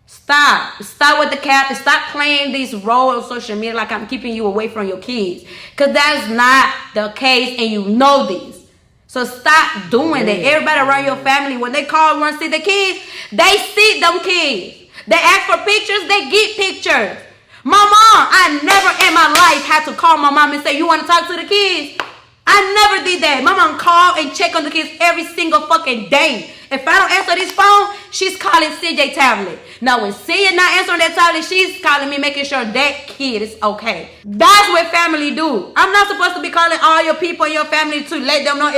Stop with the cap and stop playing this role on social media like I'm keeping you away from your kids. Because that's not the case, and you know this. So stop doing that. Everybody around your family, when they call want to see the kids, they see them kids. They ask for pictures, they get pictures. My mom, I never in my life had to call my mom and say, you want to talk to the kids? I never did that. My mom called and checked on the kids every single fucking day. If I don't answer this phone, she's calling CJ tablet. Now when CJ not answering that tablet, she's calling me, making sure that kid is okay. That's what family do. I'm not supposed to be calling all your people in your family to let them know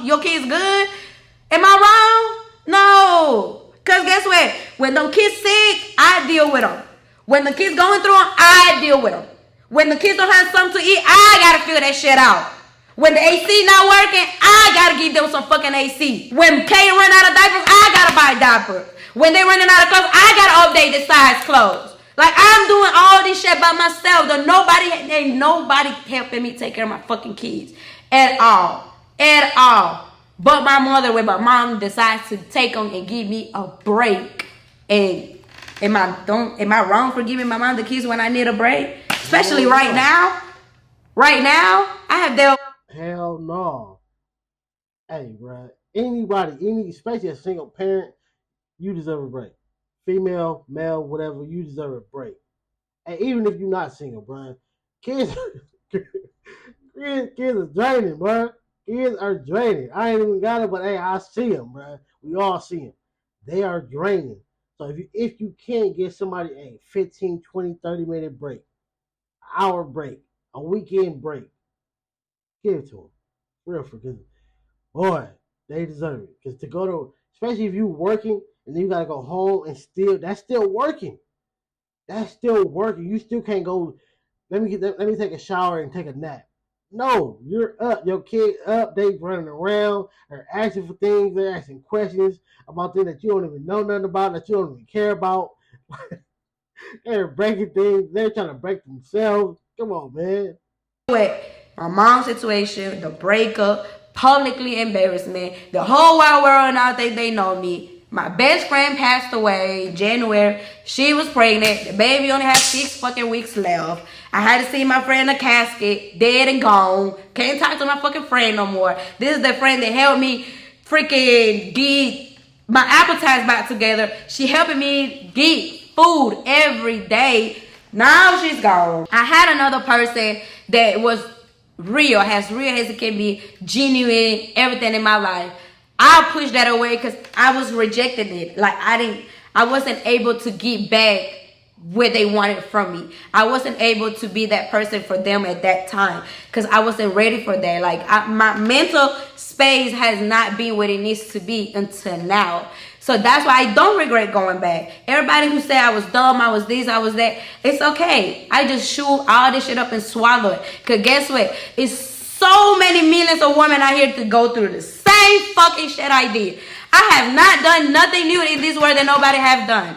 your kid's good. Am I wrong? No. Because guess what? When them kids sick, I deal with them. When the kids going through them, I deal with them. When the kids don't have something to eat, I got to figure that shit out. When the AC not working, I gotta give them some fucking AC. When Kay run out of diapers, I gotta buy diapers. When they running out of clothes, I gotta update the size clothes. Like, I'm doing all this shit by myself. Ain't nobody helping me take care of my fucking kids. At all. At all. But my mother, when my mom decides to take them and give me a break. And am I wrong for giving my mom the keys when I need a break? Especially right now. Right now, I have dealt. Hell no. Hey, bro. Anybody, especially a single parent, you deserve a break. Female, male, whatever, you deserve a break. And even if you're not single, bro, kids, kids are draining, bro. Kids are draining. I ain't even got it, but hey, I see them, bro. We all see them. They are draining. So if you can't get somebody a 15, 20, 30-minute break, hour break, a weekend break, give it to them. Real for good. Boy, they deserve it. Because to go to, especially if you working and then you gotta go home and that's still working. That's still working. You still can't go. Let me take a shower and take a nap. No, you're up. Your kid up. They running around. They're asking for things. They're asking questions about things that you don't even know nothing about, that you don't even care about. They're breaking things. They're trying to break themselves. Come on, man. With my mom's situation, the breakup, publicly embarrassment, the whole wide world now think they know me. My best friend passed away in January. She was pregnant. The baby only had 6 fucking weeks left. I had to see my friend in a casket, dead and gone. Can't talk to my fucking friend no more. This is the friend that helped me freaking get my appetites back together. She helping me get food every day. Now she's gone. I had another person that was real as it can be, genuine, everything in my life. I pushed that away because I was rejecting it. Like I wasn't able to get back what they wanted from me. I wasn't able to be that person for them at that time because I wasn't ready for that. Like my mental space has not been what it needs to be until now. So that's why I don't regret going back. Everybody who said I was dumb, I was this, I was that, it's okay. I just chew all this shit up and swallow it. Because guess what? It's so many millions of women out here to go through the same fucking shit I did. I have not done nothing new in this world that nobody have done.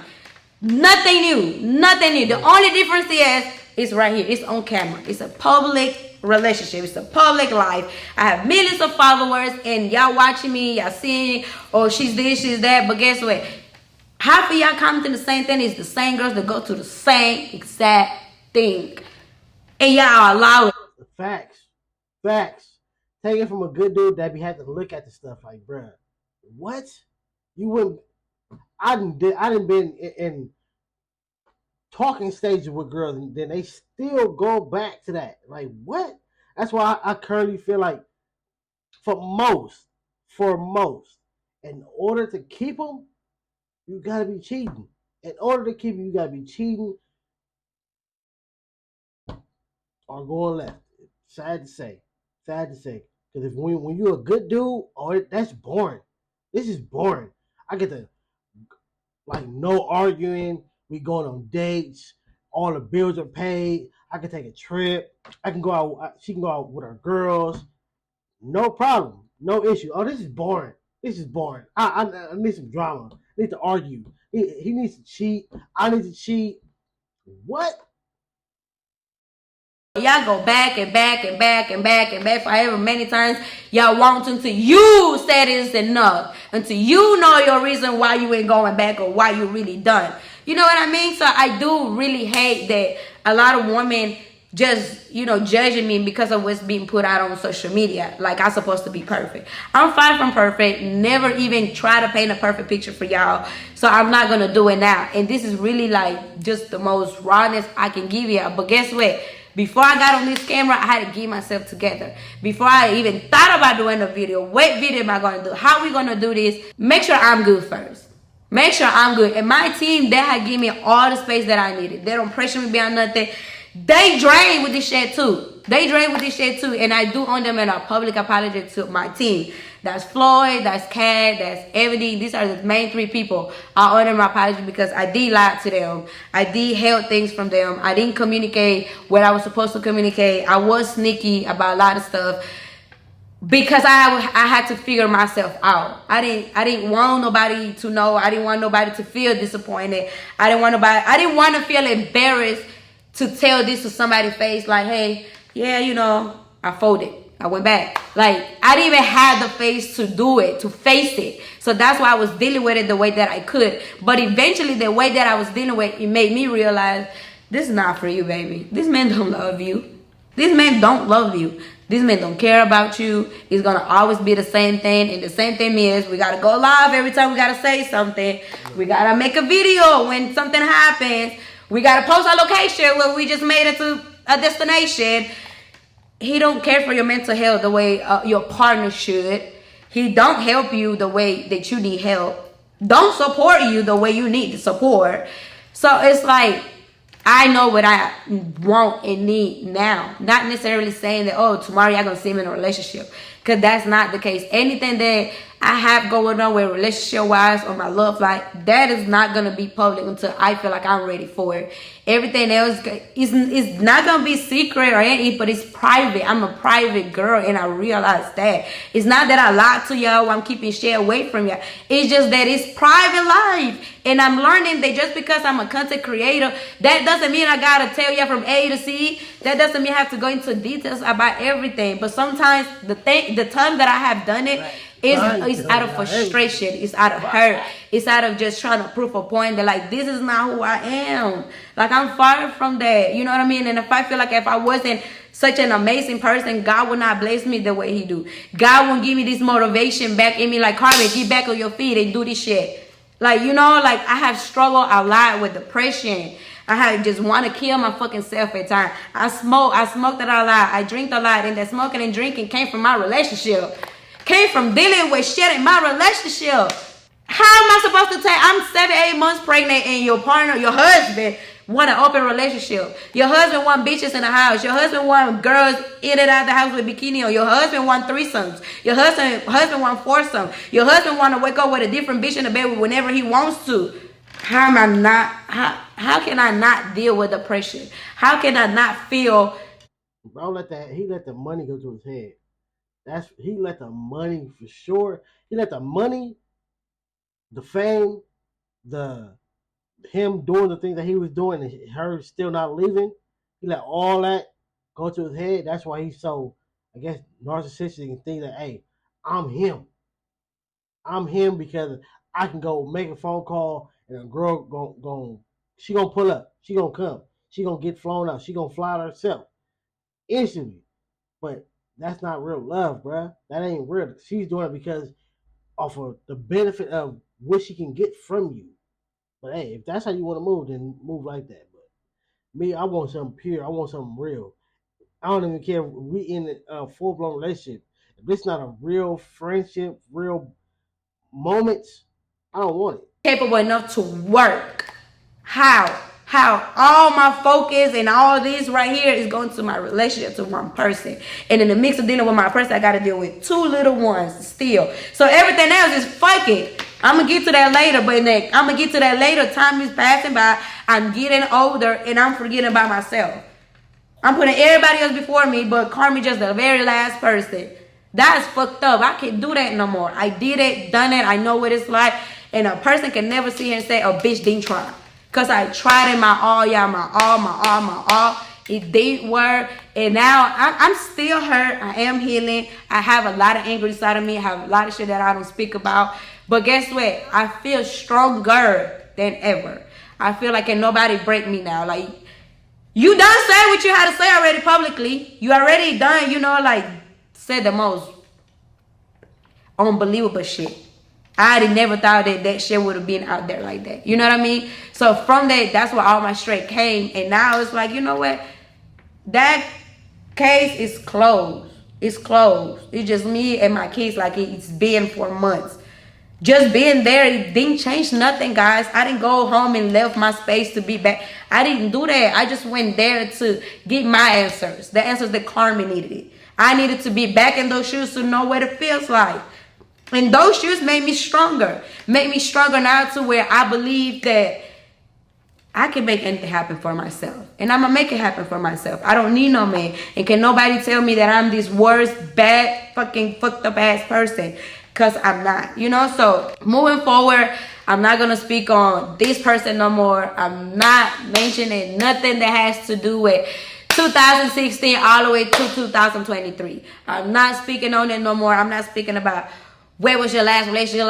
Nothing new. Nothing new. The only difference is it's right here. It's on camera. It's a public relationship. It's a public life. I have millions of followers and y'all watching me, y'all seeing, oh, she's this, she's that. But guess what? Half of y'all commenting the same thing is the same girls that go through the same exact thing. And y'all allow it. Facts. Take it from a good dude that be having to look at the stuff like, bruh, what? You wouldn't. I didn't been in talking stages with girls, and then they still go back to that. Like, what? That's why I currently feel like for most, in order to keep them, you gotta be cheating. In order to keep them, you gotta be cheating or going left. Sad to say. Because if when you're a good dude, that's boring. This is boring. I get to no arguing. We going on dates. All the bills are paid. I can take a trip. I can go out. She can go out with her girls. No problem. No issue. Oh, this is boring. I need some drama. I need to argue. He needs to cheat. I need to cheat. What? Y'all go back for however many times y'all want until you said it's enough. Until you know your reason why you ain't going back or why you really done. You know what I mean? So I do really hate that a lot of women just, judging me because of what's being put out on social media. Like I'm supposed to be perfect. I'm far from perfect. Never even try to paint a perfect picture for y'all. So I'm not going to do it now. And this is really just the most rawness I can give you. But guess what? Before I got on this camera, I had to get myself together. Before I even thought about doing a video, what video am I going to do? How are we going to do this? Make sure I'm good first. Make sure I'm good. And my team, they have given me all the space that I needed. They don't pressure me beyond nothing. They drain with this shit too. And I do owe them a public apology to my team. That's Floyd, that's Kat, that's Everything. These are the main 3 people. I owe them my apology because I did lie to them. I did held things from them. I didn't communicate what I was supposed to communicate. I was sneaky about a lot of stuff because I had to figure myself out. I didn't want nobody to know. I didn't want nobody to feel disappointed. I didn't want to feel embarrassed to tell this to somebody's face, like, hey, yeah, I folded. I went back. Like, I didn't even have the face to do it, to face it. So that's why I was dealing with it the way that I could. But eventually, the way that I was dealing with it made me realize, this is not for you, baby. This man don't love you. This man don't love you. This man don't care about you. It's going to always be the same thing. And the same thing is, we got to go live every time we got to say something. We got to make a video when something happens. We gotta post our location where we just made it to a destination. He don't care for your mental health the way your partner should. He don't help you the way that you need help. Don't support you the way you need to support. So it's like, I know what I want and need now. Not necessarily saying that, oh, tomorrow y'all gonna see me in a relationship. Because that's not the case. Anything that I have going on with relationship wise or my love life, that is not gonna be public until I feel like I'm ready for it. Everything else is not gonna be secret or anything, but it's private. I'm a private girl, and I realize that. It's not that I lie to y'all or I'm keeping shit away from y'all. It's just that it's private life. And I'm learning that just because I'm a content creator, that doesn't mean I gotta tell you from A to C. That doesn't mean I have to go into details about everything. But sometimes the time that I have done it, it's out of frustration. It's out of hurt. It's out of just trying to prove a point that, like, this is not who I am. Like, I'm far from that. You know what I mean? And if I feel like if I wasn't such an amazing person, God would not bless me the way he do. God won't give me this motivation back in me like, Carmen, get back on your feet and do this shit. Like, you know, like, I have struggled a lot with depression. I have just want to kill my fucking self at times. I smoked a lot. I drink a lot. And that smoking and drinking came from my relationship. Came from dealing with shit in my relationship. How am I supposed to take? I'm 7-8 months pregnant and your partner, your husband, want an open relationship. Your husband want bitches in the house. Your husband want girls in and out of the house with bikini on. Your husband want threesomes. Your husband want foursomes. Your husband want to wake up with a different bitch in the bed whenever he wants to. How am I not? How can I not deal with depression? How can I not feel? Bro, he let the money go to his head. He let the money for sure. He let the money, the fame, him doing the things that he was doing, and her still not leaving. He let all that go to his head. That's why he's so, I guess, narcissistic and think that, hey, I'm him. I'm him because I can go make a phone call and a girl she gonna pull up. She gonna come. She gonna get flown out. She gonna fly out herself instantly. But that's not real love, bruh. That ain't real. She's doing it because off of the benefit of what she can get from you. But hey, if that's how you want to move, then move like that. But me, I want something pure. I want something real. I don't even care if we in a full blown relationship. If it's not a real friendship, real moments, I don't want it. Capable enough to work. How all my focus and all this right here is going to my relationship to one person, and in the mix of dealing with my person, I got to deal with 2 little ones still. So everything else is fuck it. I'm gonna get to that later, but I'm gonna get to that later. Time is passing by. I'm getting older, and I'm forgetting about myself. I'm putting everybody else before me, but Carmen just the very last person. That's fucked up. I can't do that no more. I did it, done it. I know what it's like, and a person can never sit here and say, "Oh, bitch, didn't try." Because I tried in my all, yeah, my all. It didn't work. And now I'm still hurt. I am healing. I have a lot of anger inside of me. I have a lot of shit that I don't speak about. But guess what? I feel stronger than ever. I feel like can nobody break me now. Like, you done said what you had to say already publicly. You already done, like, said the most unbelievable shit. I never thought that shit would have been out there like that. You know what I mean? So from that's where all my straight came. And now it's like, you know what? That case is closed. It's closed. It's just me and my kids like it's been for months. Just being there, it didn't change nothing, guys. I didn't go home and left my space to be back. I didn't do that. I just went there to get my answers. The answers that Carmen needed. I needed to be back in those shoes to know what it feels like. And those shoes made me stronger. Made me stronger now to where I believe that I can make anything happen for myself. And I'm going to make it happen for myself. I don't need no man. And can nobody tell me that I'm this worst, bad, fucking fucked up ass person. Because I'm not. So moving forward, I'm not going to speak on this person no more. I'm not mentioning nothing that has to do with 2016 all the way to 2023. I'm not speaking on it no more. I'm not speaking about where was your last relationship?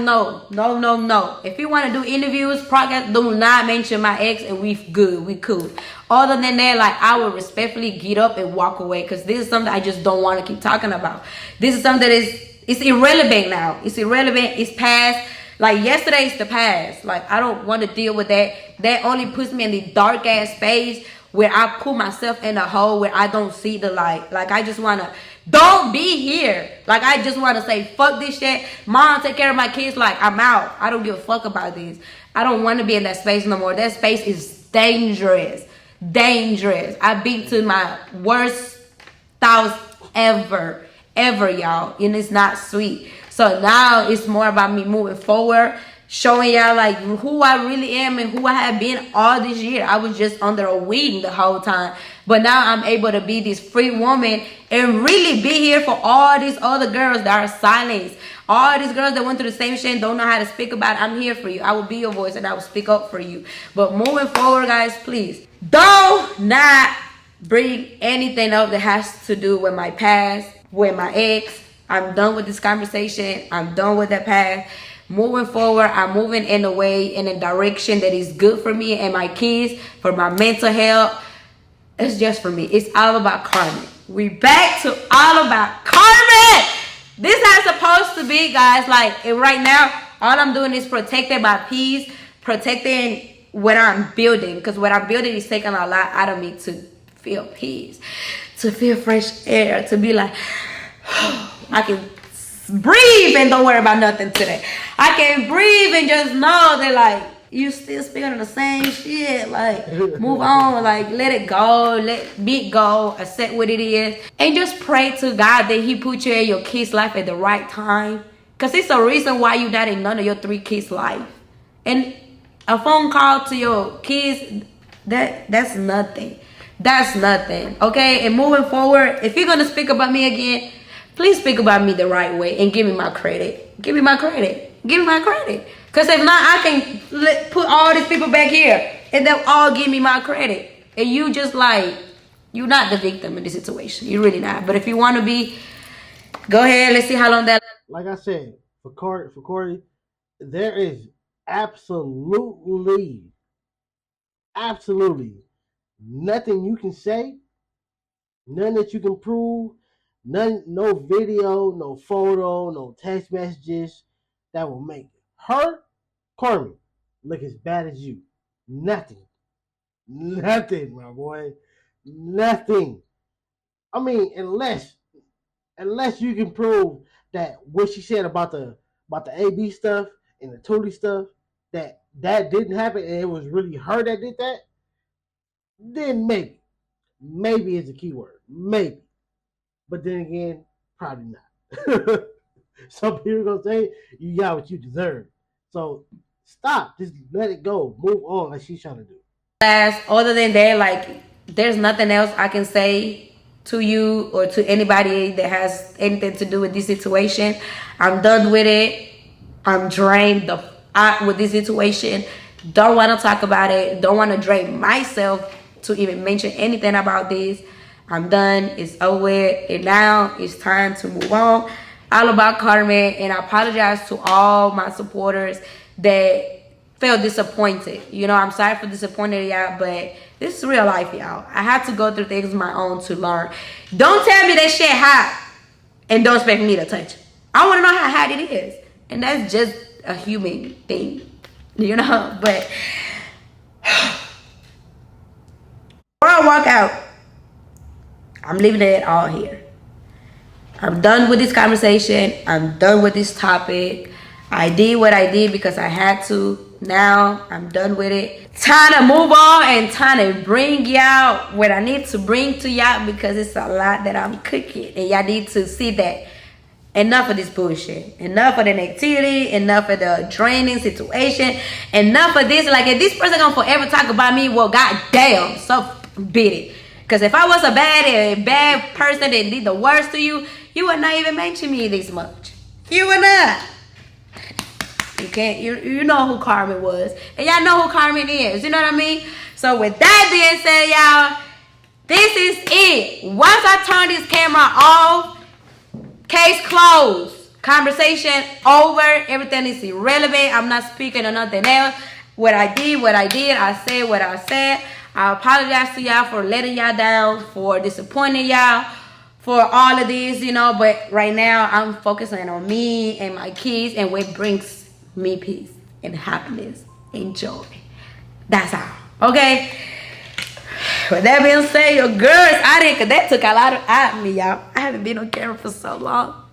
No. If you want to do interviews, podcast, do not mention my ex and we good. We cool. Other than that, like, I will respectfully get up and walk away because this is something I just don't want to keep talking about. This is something that it's irrelevant now. It's irrelevant. It's past. Like yesterday is the past. Like I don't want to deal with that. That only puts me in the dark ass space where I put myself in a hole where I don't see the light. Like I just wanna don't be here. Like I just wanna say fuck this shit. Mom, take care of my kids. Like I'm out. I don't give a fuck about this. I don't want to be in that space no more. That space is dangerous. Dangerous. I've been to my worst thoughts ever, y'all, and it's not sweet. So now it's more about me moving forward, showing y'all like who I really am and who I have been all this year. I was just under a wing the whole time, but now I'm able to be this free woman and really be here for all these other girls that are silenced. All these girls that went through the same shit and don't know how to speak about it. I'm here for you. I will be your voice and I will speak up for you. But moving forward, guys, please do not bring anything up that has to do with my past, with my ex. I'm done with this conversation. I'm done with that past. Moving forward, I'm moving in a way, in a direction that is good for me and my kids, for my mental health. It's just for me. It's all about Carmen. We back to all about Carmen. This is how it's supposed to be, guys. Like, and right now, all I'm doing is protecting my peace, protecting what I'm building. Because what I'm building is taking a lot out of me to feel peace, to feel fresh air, to be like, I can breathe and don't worry about nothing today. I can breathe and just know that, like, you still speaking on the same shit. Like, move on. Like, let it go. Let it go. Accept what it is. And just pray to God that He put you in your kids' life at the right time. Because it's a reason why you're not in none of your 3 kids' life. And a phone call to your kids, that's nothing. That's nothing. Okay? And moving forward, if you're going to speak about me again, please speak about me the right way and give me my credit. Give me my credit. Give me my credit. Because if not, I can put all these people back here and they'll all give me my credit. And you just like, you're not the victim in this situation. You're really not. But if you want to be, go ahead. Let's see how long that. Like I said, for Corey, there is absolutely nothing you can say, none that you can prove, no video, no photo, no text messages that will make her, Carmen, look as bad as you. Nothing, my boy, nothing. I mean, unless you can prove that what she said about the AB stuff and the Tootie stuff, that didn't happen and it was really her that did that, then maybe is the key word, maybe. But then again, probably not. Some people gonna say you got what you deserve. So stop. Just let it go. Move on like she's trying to do. Other than that, like, there's nothing else I can say to you or to anybody that has anything to do with this situation. I'm done with it. I'm drained with this situation. Don't want to talk about it. Don't want to drain myself to even mention anything about this. I'm done. It's over with. And now it's time to move on. All about Carmen. And I apologize to all my supporters that felt disappointed. You know, I'm sorry for disappointing y'all, but this is real life, y'all. I have to go through things on my own to learn. Don't tell me that shit hot and don't expect me to touch it. I want to know how hot it is. And that's just a human thing, you know? But before I walk out, I'm leaving it all here. I'm done with this conversation. I'm done with this topic. I did what I did because I had to. Now I'm done with it. Time to move on and time to bring y'all what I need to bring to y'all, because it's a lot that I'm cooking and y'all need to see that. Enough of this bullshit. Enough of the negativity. Enough of the draining situation. Enough of this. Like, if this person gonna forever talk about me, well, goddamn, so be it. Because if I was a bad person that did the worst to you, you would not even mention me this much. You would not. You can't. You know who Carmen was, and y'all know who Carmen is. You know what I mean? So with that being said, y'all, this is it. Once I turn this camera off, case closed. Conversation over. Everything is irrelevant. I'm not speaking on nothing else. What I did. I said what I said. I apologize to y'all for letting y'all down, for disappointing y'all, for all of this, you know. But right now, I'm focusing on me and my kids and what brings me peace and happiness and joy. That's all. Okay. With that being said, your girls out here, cause that took a lot out of me, y'all. I haven't been on camera for so long.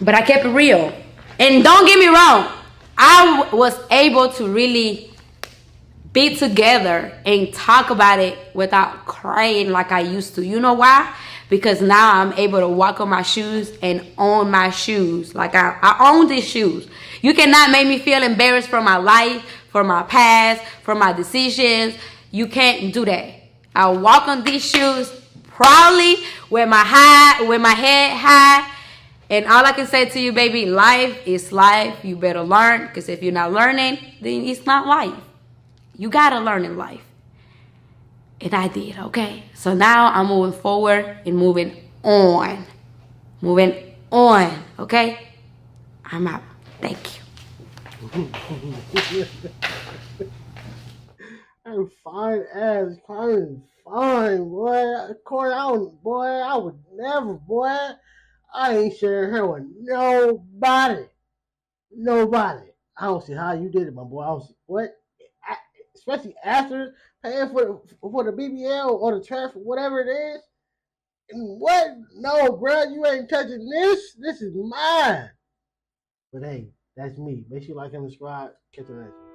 But I kept it real. And don't get me wrong, I was able to really be together and talk about it without crying like I used to. You know why? Because now I'm able to walk on my shoes and own my shoes. Like I own these shoes. You cannot make me feel embarrassed for my life, for my past, for my decisions. You can't do that. I walk on these shoes proudly with my head high. And all I can say to you, baby, life is life. You better learn, because if you're not learning, then it's not life. You gotta learn in life. And I did, okay? So now I'm moving forward and moving on. Moving on, okay? I'm out. Thank you. I'm fine as Carmen, fine, boy. Corey, I would never, boy. I ain't sharing her with nobody. Nobody. I don't see how you did it, my boy. I don't see what, especially after paying for the BBL or the transfer, whatever it is. And what? No, bro, you ain't touching this. This is mine. But hey, that's me. Make sure you like and subscribe. Catch you next.